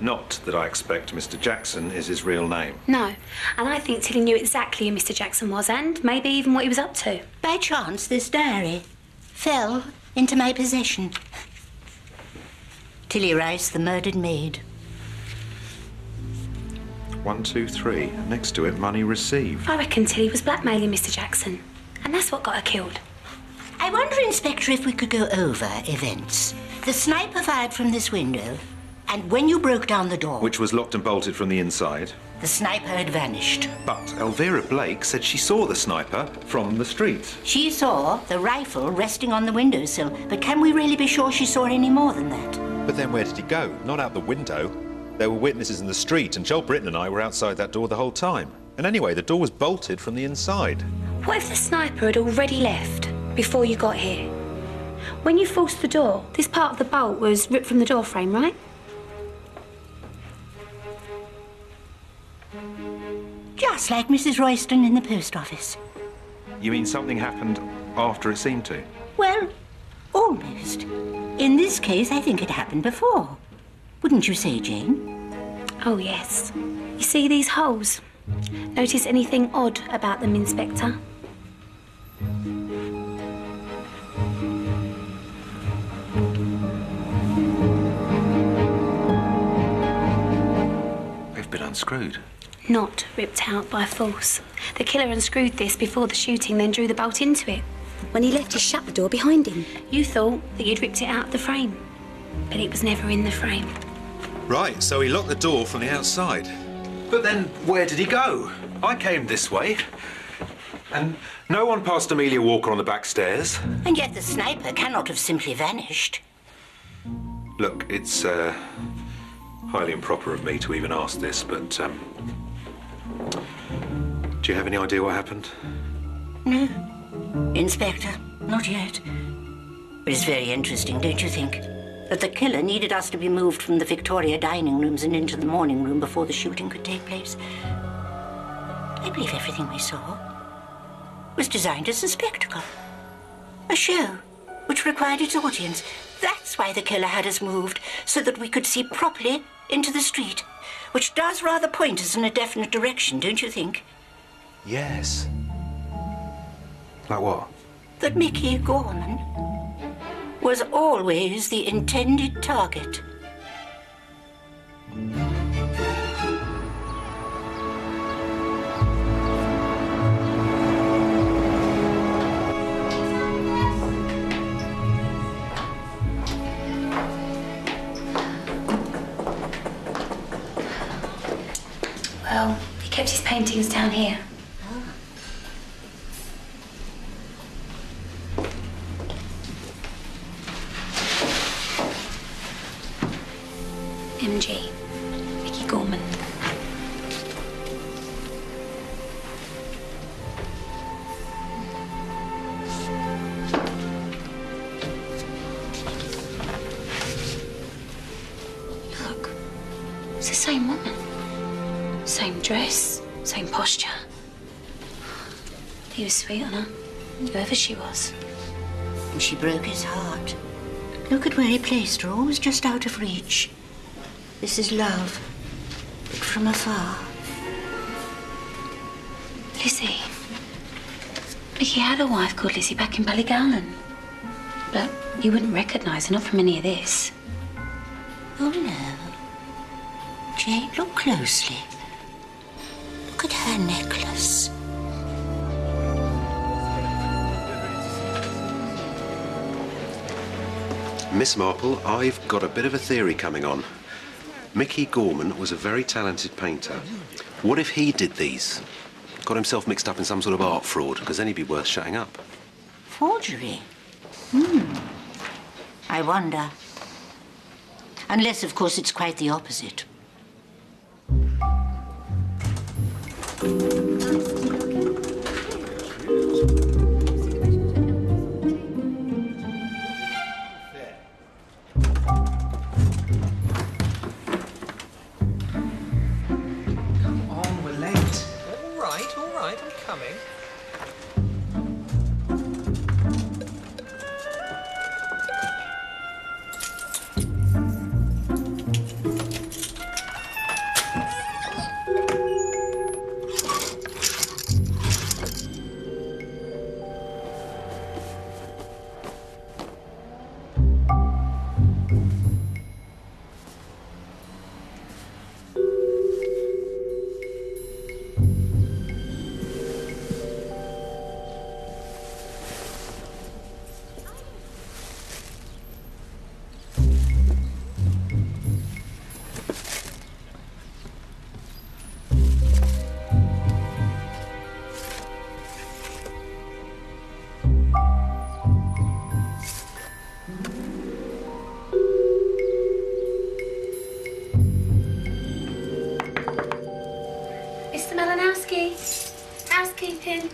S17: Not that I expect Mr. Jackson is his real name.
S12: No, and I think Tilly knew exactly who Mr. Jackson was, and maybe even what he was up to.
S5: By chance, this diary fell into my possession. Tili Rajs, the murdered maid.
S17: 1, 2, 3. Next to it, money received.
S12: I reckon Tilly was blackmailing Mr. Jackson, and that's what got her killed.
S5: I wonder, Inspector, if we could go over events. The sniper fired from this window, and when you broke down the door...
S17: Which was locked and bolted from the inside.
S5: The sniper had vanished.
S17: But Elvira Blejk said she saw the sniper from the street.
S5: She saw the rifle resting on the windowsill, but can we really be sure she saw any more than that?
S17: But then where did he go? Not out the window. There were witnesses in the street, and Joel Britton and I were outside that door the whole time. And anyway, the door was bolted from the inside.
S12: What if the sniper had already left before you got here? When you forced the door, this part of the bolt was ripped from the door frame, right?
S5: Just like Mrs. Royston in the post office.
S17: You mean something happened after it seemed to?
S5: Well, almost. In this case, I think it happened before. Wouldn't you say, Jane?
S12: Oh, yes. You see these holes? Notice anything odd about them, Inspector?
S17: They've been unscrewed.
S12: Not ripped out by force. The killer unscrewed this before the shooting, then drew the bolt into it. When he left, he shut the door behind him. You thought that you'd ripped it out of the frame, but it was never in the frame.
S17: Right, so he locked the door from the outside. But then where did he go? I came this way, and no one passed Amelia Walker on the back stairs.
S5: And yet the sniper cannot have simply vanished.
S17: Look, it's highly improper of me to even ask this, but do you have any idea what happened?
S5: No, Inspector, not yet. But it's very interesting, don't you think? That the killer needed us to be moved from the Victoria dining rooms and into the morning room before the shooting could take place. I believe everything we saw was designed as a spectacle. A show which required its audience. That's why the killer had us moved, so that we could see properly into the street, which does rather point us in a definite direction, don't you think?
S17: Yes. Like what?
S5: That Mickey Gorman was always the intended target.
S12: Well, he kept his paintings down here. MG, Mickey Gorman. Look, it's the same woman. Same dress, same posture. He was sweet on her, whoever she was.
S5: And she broke his heart. Look at where he placed her, always just out of reach. This is love, but from afar.
S12: Lizzie, Mickey had a wife called Lizzie back in Ballygowland. But you wouldn't recognise her, not from any of this.
S5: Oh, no. Jane, look closely. Look at her necklace.
S1: Miss Marple, I've got a bit of a theory coming on. Mickey Gorman was a very talented painter. What if he did these? Got himself mixed up in some sort of art fraud, because then he'd be worth shutting up.
S5: Forgery? I wonder. Unless, of course, it's quite the opposite.
S12: Housekeeping.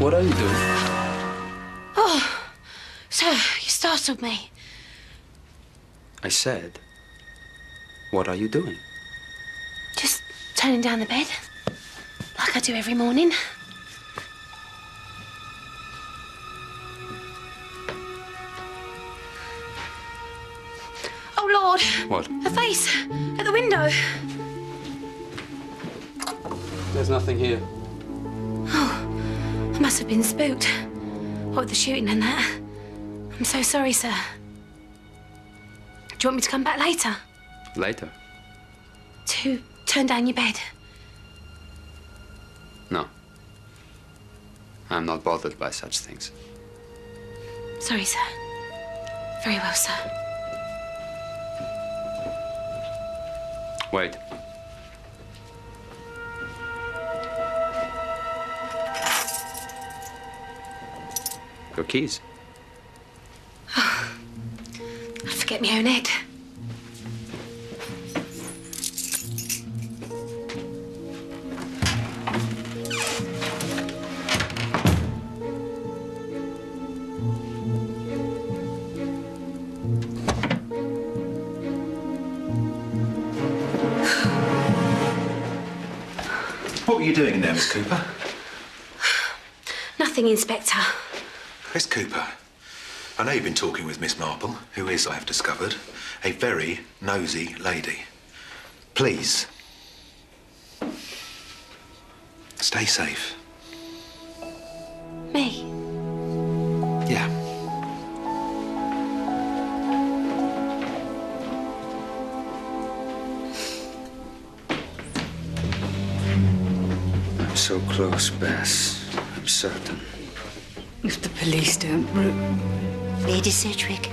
S19: What are you doing?
S12: Oh, sir, you startled me.
S19: I said, what are you doing?
S12: Just turning down the bed, like I do every morning. Oh, Lord.
S19: What?
S12: A face at the window.
S19: There's nothing here.
S12: Oh, I must have been spooked. What with the shooting and that. I'm so sorry, sir. Do you want me to come back later?
S19: Later?
S12: To turn down your bed?
S19: No. I'm not bothered by such things.
S12: Sorry, sir. Very well, sir.
S19: Wait. Your keys.
S12: Oh, I forget my own head.
S17: What were you doing in there, Miss Cooper?
S12: Nothing, Inspector.
S17: Miss Cooper, I know you've been talking with Miss Marple, who is, I have discovered, a very nosy lady. Please, stay safe.
S12: Me?
S17: Yeah.
S19: I'm so close, Bess. I'm certain.
S13: If the police don't...
S5: Lady Sedgwick,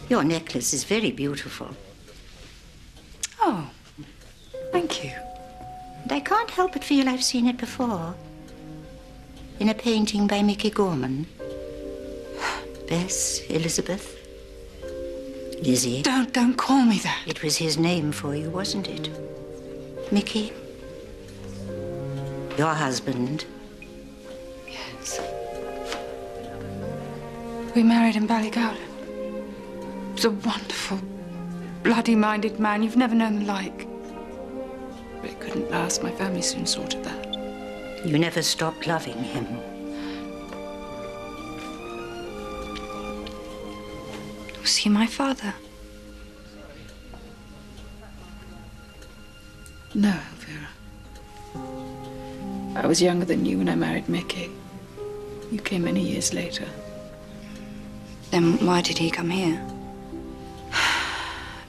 S5: your necklace is very beautiful.
S13: Oh, thank you.
S5: And I can't help but feel I've seen it before. In a painting by Mickey Gorman. Bess, Elizabeth, Lizzie.
S13: Don't call me that.
S5: It was his name for you, wasn't it? Mickey, your husband.
S13: Yes. We married in Ballygowland. He was a wonderful, bloody-minded man. You've never known the like. couldn't last. My family soon sorted that.
S5: You never stopped loving him.
S11: Was he my father?
S13: No, Elvira. I was younger than you when I married Mekrej. You came many years later.
S11: Then why did he come here?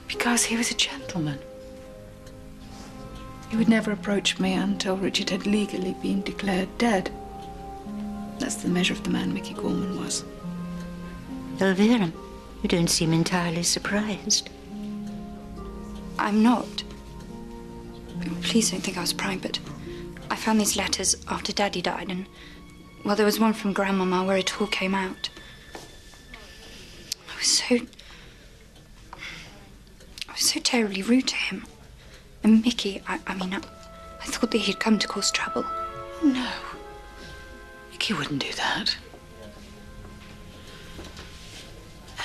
S13: Because he was a gentleman. He would never approach me until Richard had legally been declared dead. That's the measure of the man Mickey Gorman was.
S5: Elvira, you don't seem entirely surprised.
S11: I'm not. Please don't think I was prying, but I found these letters after Daddy died, and, well, there was one from Grandmama where it all came out. I was so terribly rude to him. And Mickey, I thought that he'd come to cause trouble.
S13: No. Mickey wouldn't do that.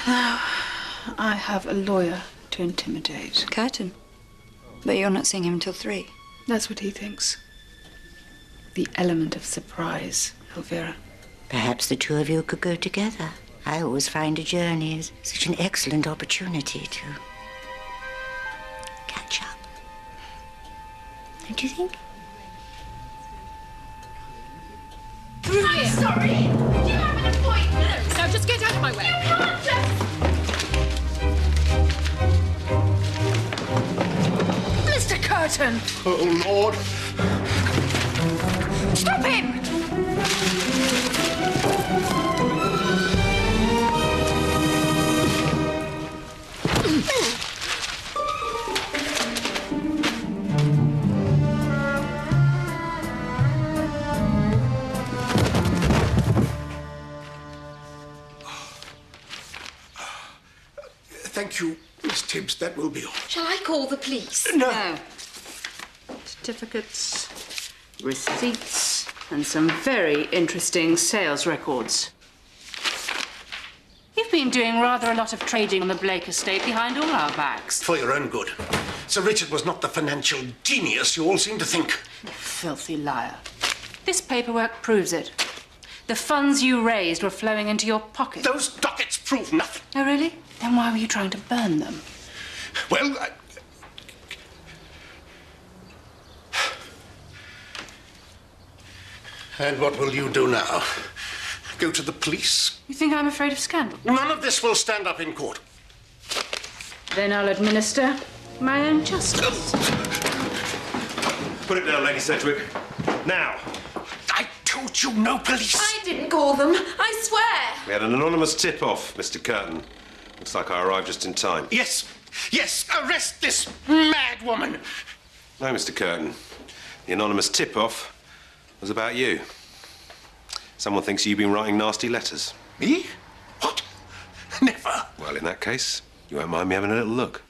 S13: Now, I have a lawyer to intimidate.
S11: Curtain. But you're not seeing him until 3.
S13: That's what he thinks. The element of surprise, Elvira.
S5: Perhaps the two of you could go together. I always find a journey is such an excellent opportunity to catch up. Don't you think?
S16: Through here. I'm sorry. Do you have an appointment?
S14: No, just get out of my way.
S16: You can't just...
S14: Mr. Curtin!
S18: Oh, Lord.
S14: Stop him!
S18: Thank you, Miss Tibbs. That will be all.
S16: Shall I call the police?
S13: No. Certificates, receipts, and some very interesting sales records. You've been doing rather a lot of trading on the Blejk estate behind all our backs.
S18: For your own good. Sir Richard was not the financial genius you all seem to think.
S13: You filthy liar. This paperwork proves it. The funds you raised were flowing into your pocket.
S18: Those dockets prove nothing.
S13: Oh, really? Then why were you trying to burn them?
S18: Well, And what will you do now? Go to the police?
S13: You think I'm afraid of scandal?
S18: None of this will stand up in court.
S13: Then I'll administer my own justice.
S1: Put it down, Lady Sedgwick. Now.
S18: I told you no police.
S3: I didn't call them, I swear.
S1: We had an anonymous tip-off, Mr. Curtin. Looks like I arrived just in time.
S18: Yes, yes, arrest this mad woman.
S1: No, Mr. Curtin. The anonymous tip-off was about you. Someone thinks you've been writing nasty letters.
S18: Me? What? Never.
S1: Well, in that case, you won't mind me having a little look.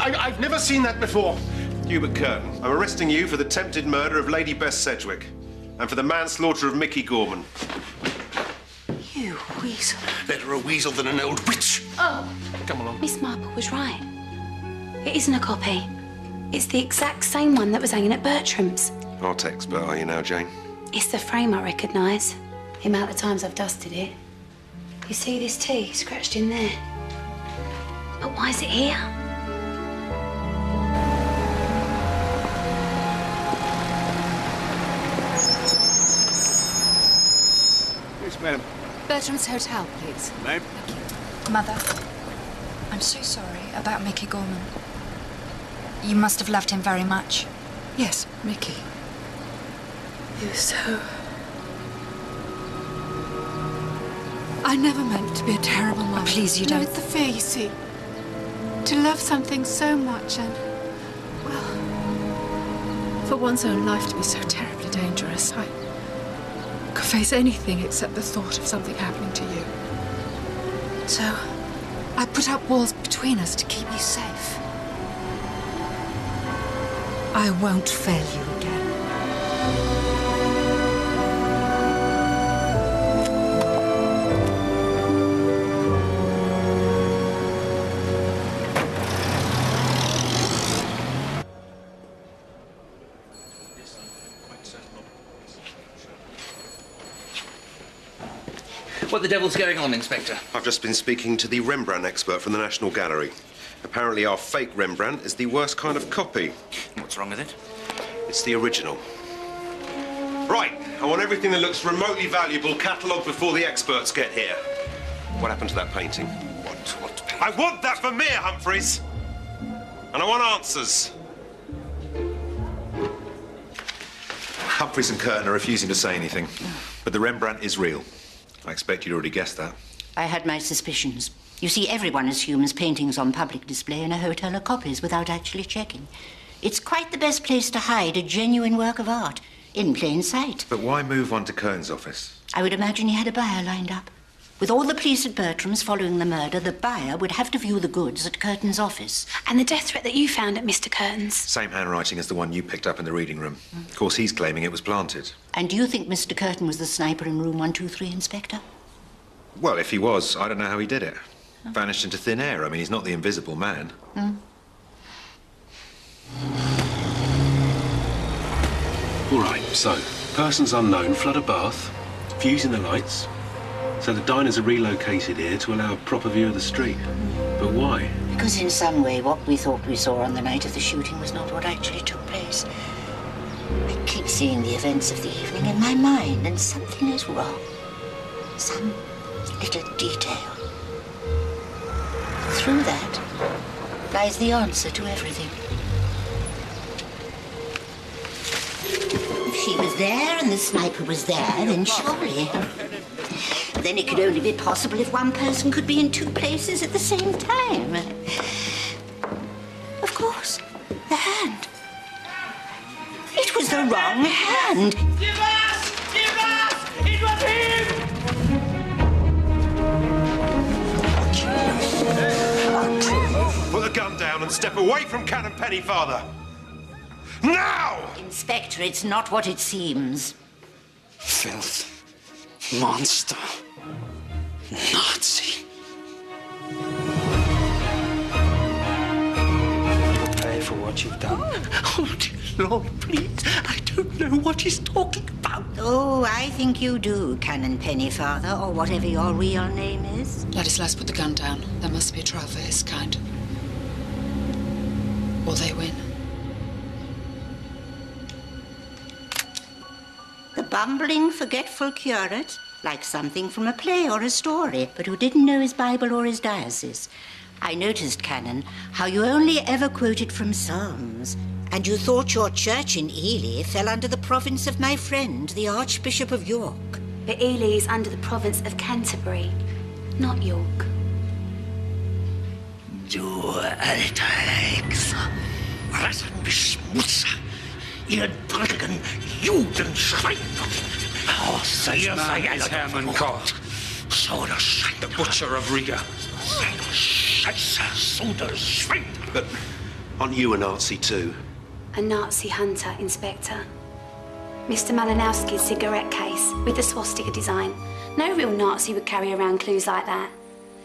S18: I've never seen that before.
S1: Hubert Curtin, I'm arresting you for the attempted murder of Lady Bess Sedgwick and for the manslaughter of Mickey Gorman.
S12: You weasel.
S18: Better a weasel than an old witch.
S12: Oh.
S18: Come along.
S12: Miss Marple was right. It isn't a copy. It's the exact same one that was hanging at Bertram's.
S1: Art expert, are you now, Jane?
S12: It's the frame I recognise. The amount of times I've dusted it. You see this T scratched in there? But why is it here?
S14: Yes, madam. Bertram's Hotel, please.
S9: Name?
S11: Mother, I'm so sorry about Mickey Gorman. You must have loved him very much.
S13: Yes, Mickey. He was so...
S14: I never meant to be a terrible mother.
S11: Please, you
S14: No,
S11: don't.
S14: it's the fear, you see. To love something so much and, well, for one's own life to be so terribly dangerous. I could face anything except the thought of something happening to you. So, I put up walls between us to keep you safe.
S13: I won't fail you again.
S4: What the devil's going on, Inspector?
S1: I've just been speaking to the Rembrandt expert from the National Gallery. Apparently our fake Rembrandt is the worst kind of copy.
S4: What's wrong with it?
S1: It's the original. Right, I want everything that looks remotely valuable catalogued before the experts get here. What happened to that painting?
S4: What painting?
S1: I want that for me, Humphreys! And I want answers.
S17: Humphreys and Curtin are refusing to say anything, but the Rembrandt is real. I expect you'd already guessed that.
S5: I had my suspicions. You see, everyone assumes paintings on public display in a hotel are copies without actually checking. It's quite the best place to hide a genuine work of art, in plain sight.
S17: But why move one to Curtin's office?
S5: I would imagine he had a buyer lined up. With all the police at Bertram's following the murder, the buyer would have to view the goods at Curtin's office.
S12: And the death threat that you found at Mr. Curtin's?
S17: Same handwriting as the one you picked up in the reading room. Of course, he's claiming it was planted.
S5: And do you think Mr. Curtin was the sniper in room 123, Inspector?
S17: Well, if he was, I don't know how he did it. Vanished into thin air. I mean, he's not the invisible man.
S1: All right, so, persons unknown flood a bath, fusing the lights, so the diners are relocated here to allow a proper view of the street. But why?
S5: Because in some way, what we thought we saw on the night of the shooting was not what actually took place. I keep seeing the events of the evening in my mind, and something is wrong. Some little detail. Through that lies the answer to everything. If she was there and the sniper was there, then surely. Then it could only be possible if one person could be in two places at the same time. Of course, the hand. It was the wrong hand.
S10: Give us! Give us! It was him!
S1: Put the gun down and step away from Canon Pennyfather. Now!
S5: Inspector, it's not what it seems.
S4: Filth. Monster. Nazi.
S20: You'll pay for what you've done.
S4: Oh, dear Lord, please. I don't know what he's talking about.
S5: Oh, I think you do, Canon Pennyfather, or whatever your real name is.
S13: Ladislas, put the gun down. There must be a trial for his kind. Or they win.
S5: The bumbling, forgetful curate, like something from a play or a story, but who didn't know his Bible or his diocese. I noticed, Canon, how you only ever quoted from Psalms, and you thought your church in Ely fell under the province of my friend, the Archbishop of York.
S12: But Ely is under the province of Canterbury, not York.
S4: Du alter Hexe, Rassenbeschmutzer, ihr dreckigen Judenschweine.
S9: Ihr seid Hermann Gott, the butcher of Riga.
S1: But aren't you a Nazi too?
S12: A Nazi hunter, Inspector. Mr. Malinowski's cigarette case with the swastika design. No real Nazi would carry around clues like that.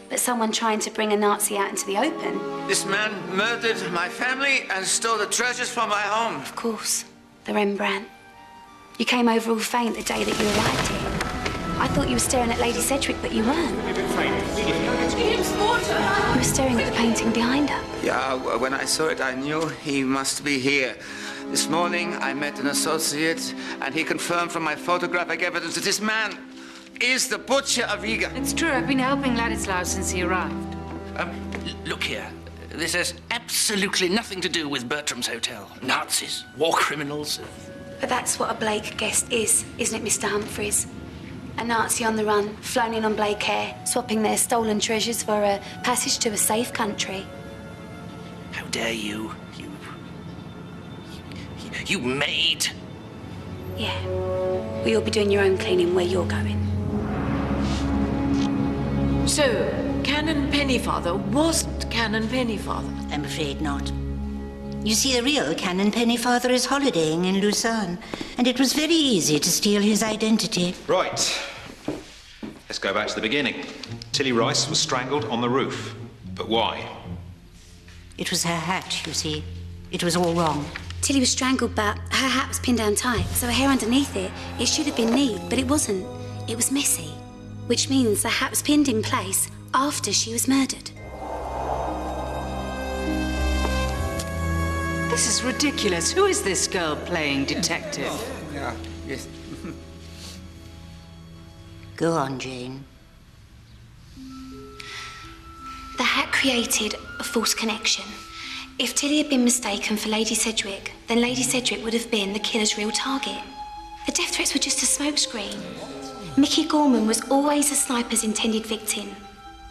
S12: But someone trying to bring a Nazi out into the open.
S8: This man murdered my family and stole the treasures from my home.
S12: Of course, the Rembrandt. You came over all faint the day that you arrived here. I thought you were staring at Lady Sedgwick, but you weren't. You were staring at the painting behind her.
S8: Yeah, when I saw it, I knew he must be here. This morning, I met an associate, and he confirmed from my photographic evidence that this man is the butcher of Riga.
S13: It's true. I've been helping Ladislaus since he arrived.
S4: Look here. This has absolutely nothing to do with Bertram's hotel. Nazis, war criminals.
S12: But that's what a Blake guest is, isn't it, Mr. Humphreys? A Nazi on the run, flown in on Blake Air, swapping their stolen treasures for a passage to a safe country.
S4: How dare you? You maid.
S12: Yeah. Well, you'll be doing your own cleaning where you're going.
S7: So, Canon Pennyfather wasn't Canon Pennyfather?
S5: I'm afraid not. You see, the real Canon Pennyfather is holidaying in Lucerne, and it was very easy to steal his identity.
S17: Right. Let's go back to the beginning. Tili Rajs was strangled on the roof. But why?
S5: It was her hat, you see. It was all wrong.
S12: Tili was strangled, but her hat was pinned down tight, so her hair underneath it should have been neat, but it wasn't. It was messy, which means the hat was pinned in place after she was murdered.
S13: This is ridiculous. Who is this girl playing detective?
S8: Yeah, yes.
S5: Go on, Jane.
S12: The hat created a false connection. If Tili had been mistaken for Lady Sedgwick, then Lady Sedgwick would have been the killer's real target. The death threats were just a smokescreen. Mickey Gorman was always the sniper's intended victim.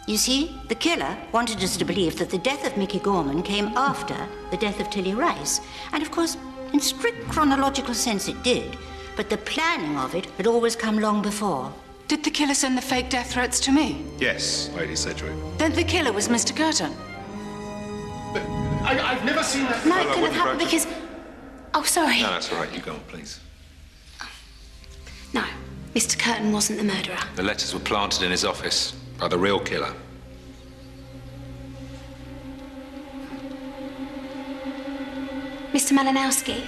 S5: You see, the killer wanted us to believe that the death of Mickey Gorman came after the death of Tili Rajs. And of course, in strict chronological sense it did, but the planning of it had always come long before.
S13: Did the killer send the fake death threats to me?
S17: Yes, Lady Sedgwick.
S13: Then the killer was Mr. Curtin.
S18: But I've never seen that.
S12: No, it couldn't have happened because... Oh, sorry.
S17: No, that's all right. You go on, please.
S12: No, Mr. Curtin wasn't the murderer.
S17: The letters were planted in his office by the real killer.
S12: Mr. Malinowski?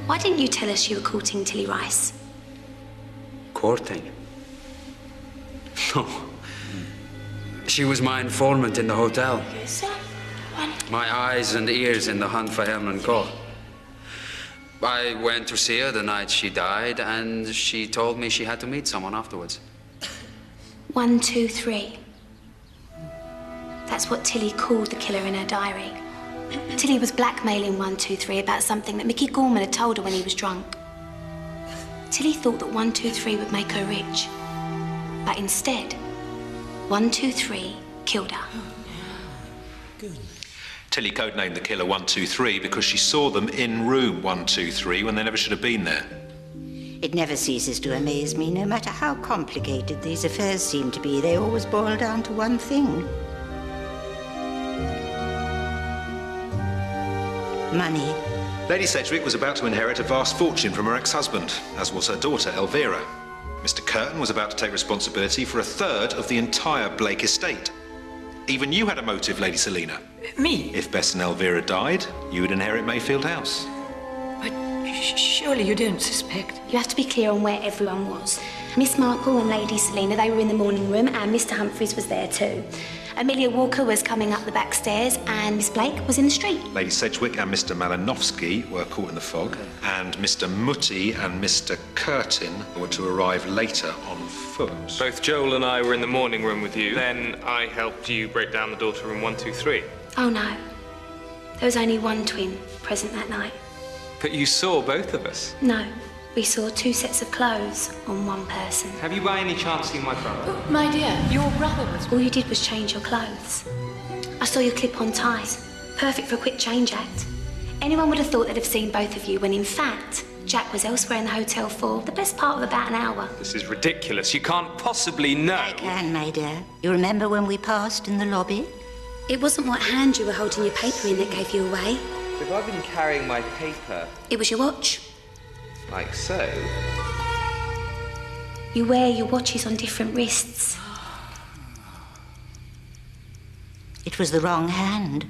S12: Why didn't you tell us you were courting Tili Rajs?
S19: Courting? No. She was my informant in the hotel. My eyes and ears in the hunt for Herman Koch. I went to see her the night she died, and she told me she had to meet someone afterwards.
S12: 1, 2, 3. That's what Tili called the killer in her diary. Tili was blackmailing 1, 2, 3 about something that Mickey Gorman had told her when he was drunk. Tili thought that 1, 2, 3 would make her rich. But instead, 1, 2, 3 killed her.
S17: Tili codenamed the killer 123 because she saw them in room 123 when they never should have been there.
S5: It never ceases to amaze me, no matter how complicated these affairs seem to be, they always boil down to one thing. Money.
S17: Lady Sedgwick was about to inherit a vast fortune from her ex-husband, as was her daughter, Elvira. Mr. Curtin was about to take responsibility for 1/3 of the entire Blake estate. Even you had a motive, Lady Selina.
S7: Me?
S17: If Bess and Elvira died, you would inherit Mayfield House.
S7: But surely you don't suspect?
S12: You have to be clear on where everyone was. Miss Marple and Lady Selina, they were in the morning room, and Mr. Humphreys was there too. Amelia Walker was coming up the back stairs, and Miss Blake was in the street.
S17: Lady Sedgwick and Mr. Malinowski were caught in the fog, and Mr. Mutti and Mr. Curtin were to arrive later on foot.
S2: Both Joel and I were in the morning room with you. Then I helped you break down the door to room 123.
S12: Oh no. There was only one twin present that night.
S2: But you saw both of us.
S12: No. We saw 2 sets of clothes on one person.
S2: Have you by any chance seen my brother?
S7: Oh, my dear, your brother was...
S12: All you did was change your clothes. I saw your clip-on ties. Perfect for a quick change act. Anyone would have thought they'd have seen both of you when, in fact, Jack was elsewhere in the hotel for the best part of about an hour.
S2: This is ridiculous. You can't possibly know.
S5: I can, my dear. You remember when we passed in the lobby?
S12: It wasn't what hand you were holding your paper in that gave you away.
S9: If I've been carrying my paper...
S12: It was your watch.
S9: Like so?
S12: You wear your watches on different wrists.
S5: It was the wrong hand.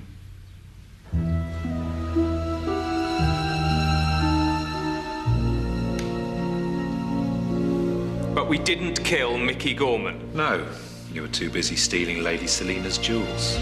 S2: But we didn't kill Mickey Gorman.
S17: No, you were too busy stealing Lady Selina's jewels.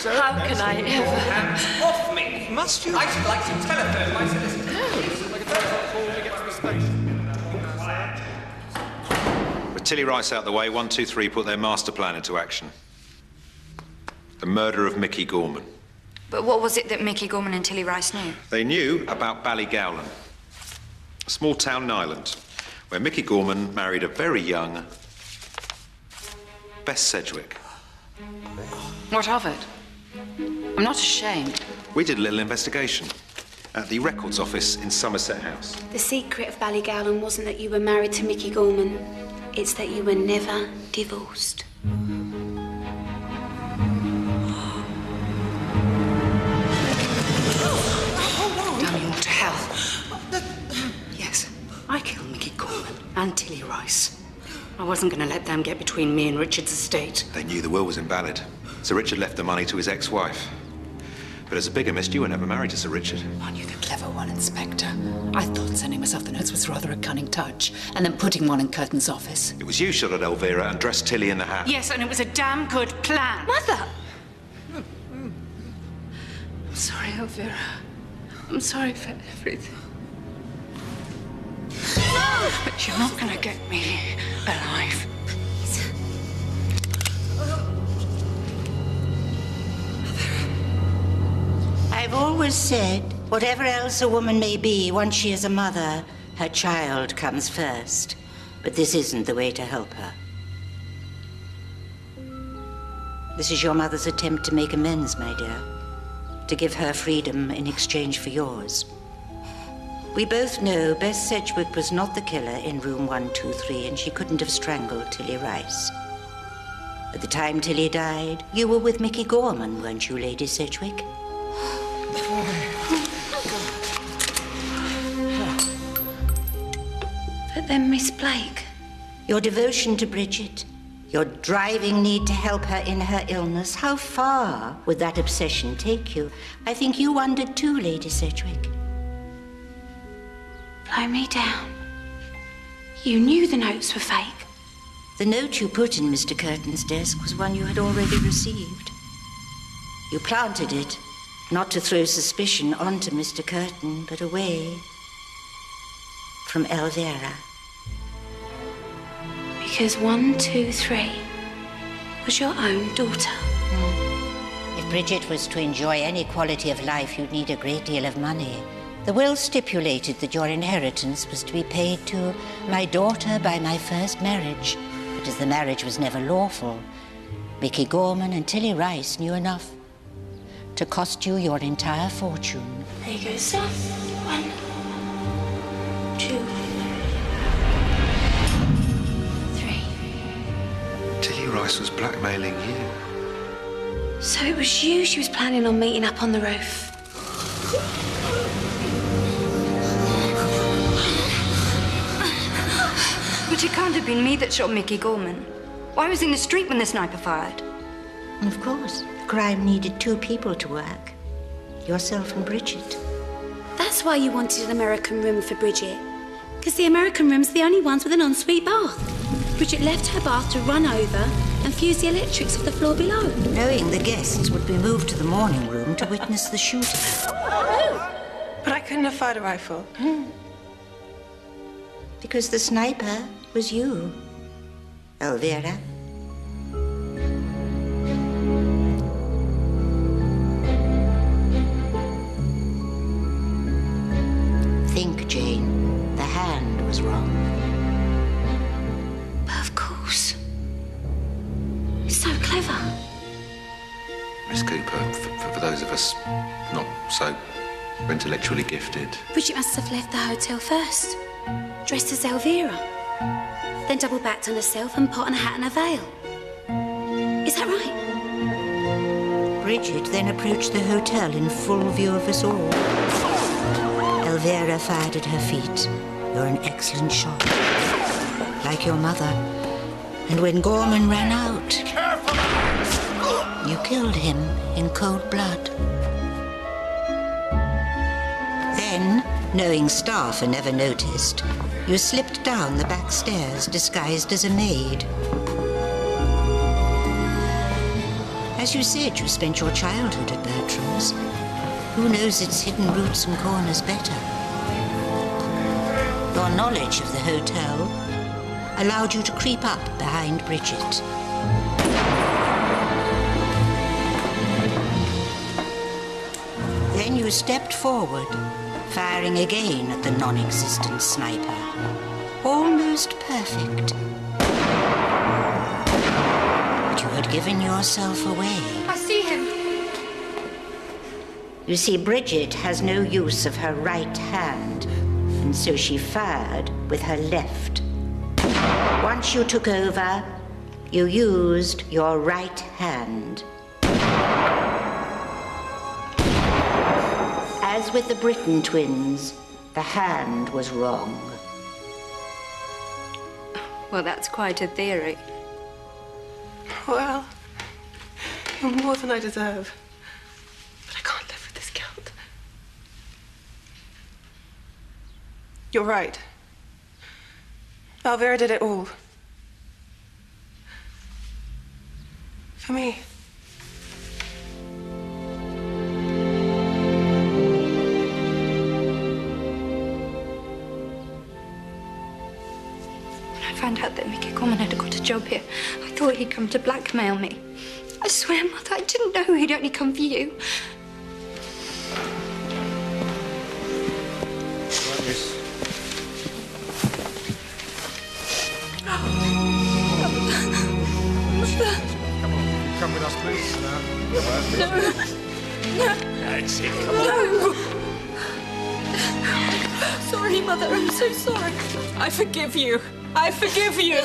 S7: How can I ever...
S9: Hands off me! Must you? I'd like to telephone my solicitor.
S17: With Tili Rajs out the way, 123 put their master plan into action. The murder of Mickey Gorman.
S11: But what was it that Mickey Gorman and Tili Rajs knew?
S17: They knew about Ballygowlan, a small town in Ireland, where Mickey Gorman married a very young Bess Sedgwick.
S13: What of it? I'm not ashamed.
S17: We did a little investigation at the records office in Somerset House.
S12: The secret of Ballygowland wasn't that you were married to Mickey Gorman. It's that you were never divorced.
S13: Damn you all to hell. Yes, I killed Mickey Gorman and Tili Rajs. I wasn't going to let them get between me and Richard's estate.
S17: They knew the will was invalid. Sir Richard left the money to his ex-wife. But as a bigamist, you were never married to Sir Richard.
S13: Aren't you the clever one, Inspector? I thought sending myself the notes was rather a cunning touch, and then putting one in Curtin's office.
S17: It was you shot at Elvira and dressed Tilly in the hat.
S13: Yes, and it was a damn good plan.
S12: Mother!
S13: I'm sorry, Elvira. I'm sorry for everything. No! But you're not going to get me alive.
S5: I've always said, whatever else a woman may be, once she is a mother, her child comes first. But this isn't the way to help her. This is your mother's attempt to make amends, my dear. To give her freedom in exchange for yours. We both know Bess Sedgwick was not the killer in room 123, and she couldn't have strangled Tili Rajs. At the time Tilly died, you were with Mickey Gorman, weren't you, Lady Sedgwick?
S12: But then Miss Blake.
S5: Your devotion to Bridget, your driving need to help her in her illness, how far would that obsession take you? I think you wondered too, Lady Sedgwick.
S12: Blow me down. You knew the notes were fake.
S5: The note you put in Mr. Curtin's desk was one you had already received. You planted it, not to throw suspicion onto Mr. Curtin, but away from Elvira.
S12: Because 123 was your own daughter.
S5: If Bridget was to enjoy any quality of life, you'd need a great deal of money. The will stipulated that your inheritance was to be paid to my daughter by my first marriage. But as the marriage was never lawful, Mickey Gorman and Tili Rajs knew enough to cost you your entire fortune.
S12: There you go, sir. 1, 2, 3.
S17: Tili Rajs was blackmailing you.
S12: So it was you she was planning on meeting up on the roof.
S11: But it can't have been me that shot Mickey Gorman. I was in the street when the sniper fired.
S5: Of course, the crime needed 2 people to work. Yourself and Bridget.
S12: That's why you wanted an American room for Bridget. Because the American rooms are the only ones with an ensuite bath. Bridget left her bath to run over and fuse the electrics of the floor below.
S5: Knowing the guests would be moved to the morning room to witness the shooting.
S3: But I couldn't afford a rifle.
S5: Because the sniper was you, Elvira. Think, Jane. The hand was wrong.
S12: But of course. It's so clever.
S17: Miss Cooper, for those of us not so intellectually gifted.
S12: Bridget must have left the hotel first, dressed as Elvira. Then double-backed on herself and put on a hat and a veil. Is that right?
S5: Bridget then approached the hotel in full view of us all. Elvira fired at her feet. You're an excellent shot. Like your mother. And when Gorman ran out, you killed him in cold blood. Then, knowing staff are never noticed, you slipped down the back stairs disguised as a maid. As you said, you spent your childhood at Bertram's. Who knows its hidden roots and corners better? Your knowledge of the hotel allowed you to creep up behind Bridget. Then you stepped forward, firing again at the non-existent sniper. Almost perfect. given yourself away.
S11: I see him.
S5: You see, Bridget has no use of her right hand, and so she fired with her left. Once you took over, you used your right hand. As with the Britton twins, the hand was wrong.
S11: Well, that's quite a theory.
S3: Well, you're more than I deserve. But I can't live with this guilt. You're right. Elvira did it all. For me.
S11: When I found out that Mickey Gorman had got a job here, I thought he'd come to blackmail me. I swear, Mother, I didn't know he'd only come for you.
S17: Right, miss. Come with us, please.
S11: No.
S17: That's it. Come on.
S11: No. Sorry, Mother. I'm so sorry.
S7: I forgive you. I forgive you.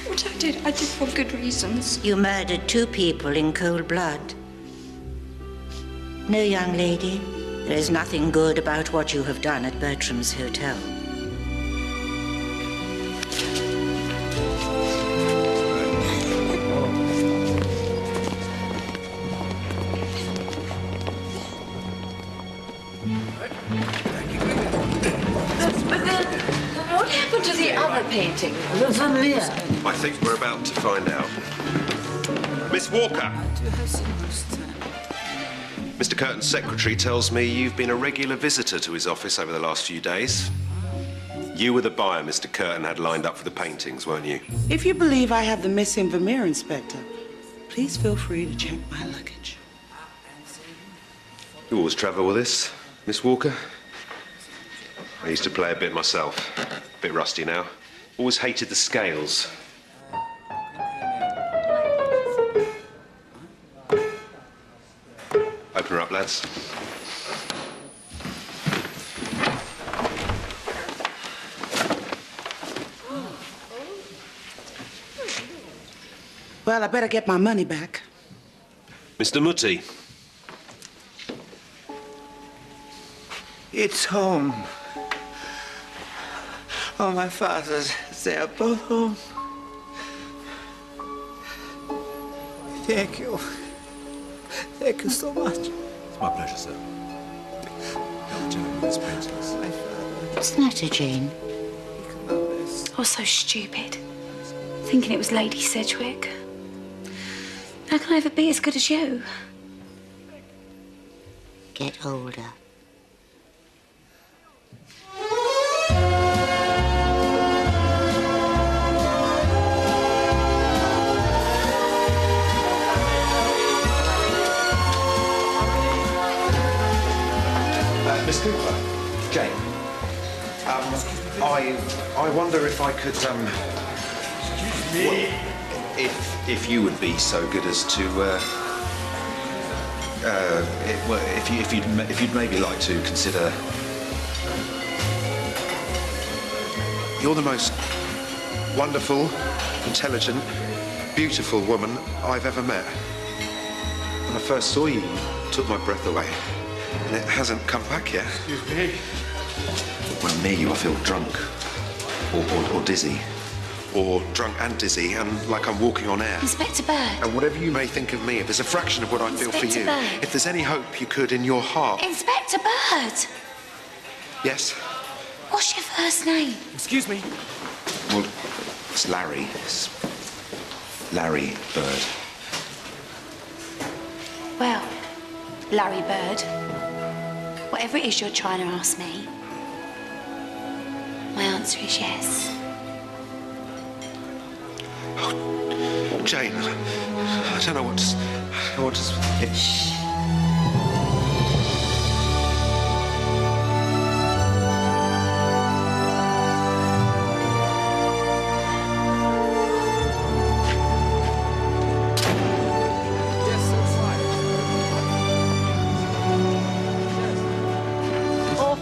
S11: What I did for good reasons.
S5: You murdered 2 people in cold blood. No, young lady, there is nothing good about what you have done at Bertram's hotel.
S7: What happened to the other painting?
S1: I think we're about to find out. Miss Walker! Mr. Curtin's secretary tells me you've been a regular visitor to his office over the last few days. You were the buyer Mr. Curtin had lined up for the paintings, weren't you?
S15: If you believe I have the missing Vermeer inspector, please feel free to check my luggage.
S1: You always travel with this, Miss Walker? I used to play a bit myself. A bit rusty now. Always hated the scales. Open her up, lads.
S15: Well, I better get my money back.
S1: Mr. Mutti.
S8: It's home. Oh, my fathers, they are both home. Thank you. Thank you so much.
S17: It's my pleasure, sir. Help Jane with these paintings.
S5: What's the matter, Jane?
S12: I was so stupid, thinking it was Lady Sedgwick. How can I ever be as good as you?
S5: Get older.
S1: Miss Cooper, Jane. I wonder if I could
S18: Excuse me.
S1: if you would be so good as to if you'd maybe like to consider. You're the most wonderful, intelligent, beautiful woman I've ever met. When I first saw you, it took my breath away. And it hasn't come back yet.
S18: Excuse me.
S1: When near you, I feel drunk. Or dizzy. Or drunk and dizzy, and like I'm walking on air.
S12: Inspector Bird.
S1: And whatever you may think of me, if there's a fraction of what I feel for you,
S12: Bird.
S1: if there's any hope you could in your heart.
S12: Inspector Bird!
S1: Yes?
S12: What's your first name?
S18: Excuse me.
S1: Well, it's Larry. It's Larry Bird.
S12: Well, Larry Bird, whatever it is you're trying to ask me, my answer is yes.
S1: Oh, Jane, I don't know what to...
S12: Shh.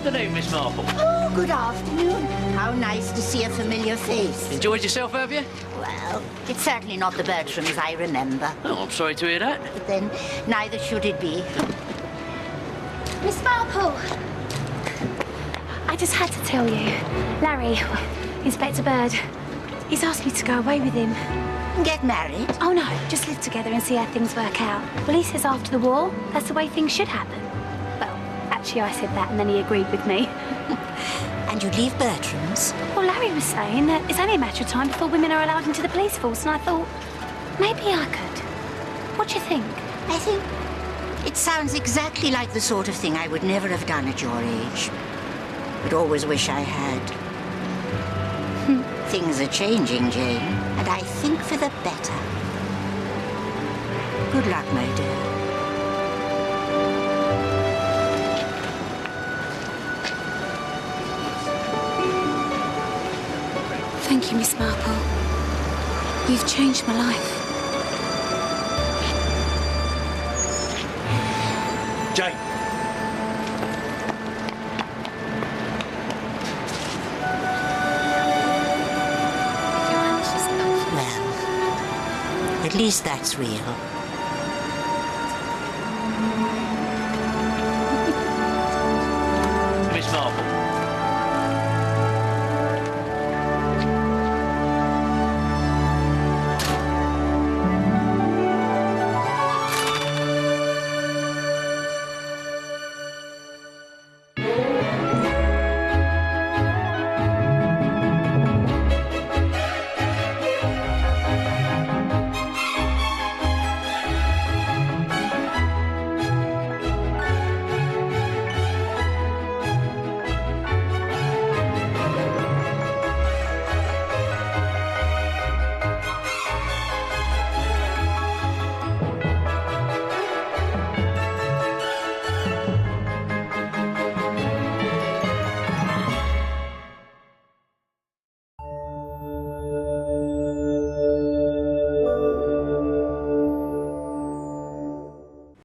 S6: afternoon, Miss Marple.
S5: Oh, good afternoon. How nice to see a familiar face.
S6: Enjoyed yourself, have you?
S5: Well, it's certainly not the Bertrams I remember.
S6: Oh, I'm sorry to hear that.
S5: But then, neither should it be.
S16: Miss Marple! I just had to tell you. Larry, Inspector Bird, he's asked me to go away with him.
S5: Get married?
S16: Oh, no, just live together and see how things work out. Well, he says after the war, that's the way things should happen. Well, actually, I said that and then he agreed with me.
S5: And you'd leave Bertram's?
S16: Well, Larry was saying that it's only a matter of time before women are allowed into the police force, and I thought, maybe I could. What do you think?
S5: I think it sounds exactly like the sort of thing I would never have done at your age. But always wish I had. Things are changing, Jane, and I think for the better. Good luck, my dear.
S16: Thank you, Miss Marple. You've changed my life.
S6: Jane.
S5: At least that's real.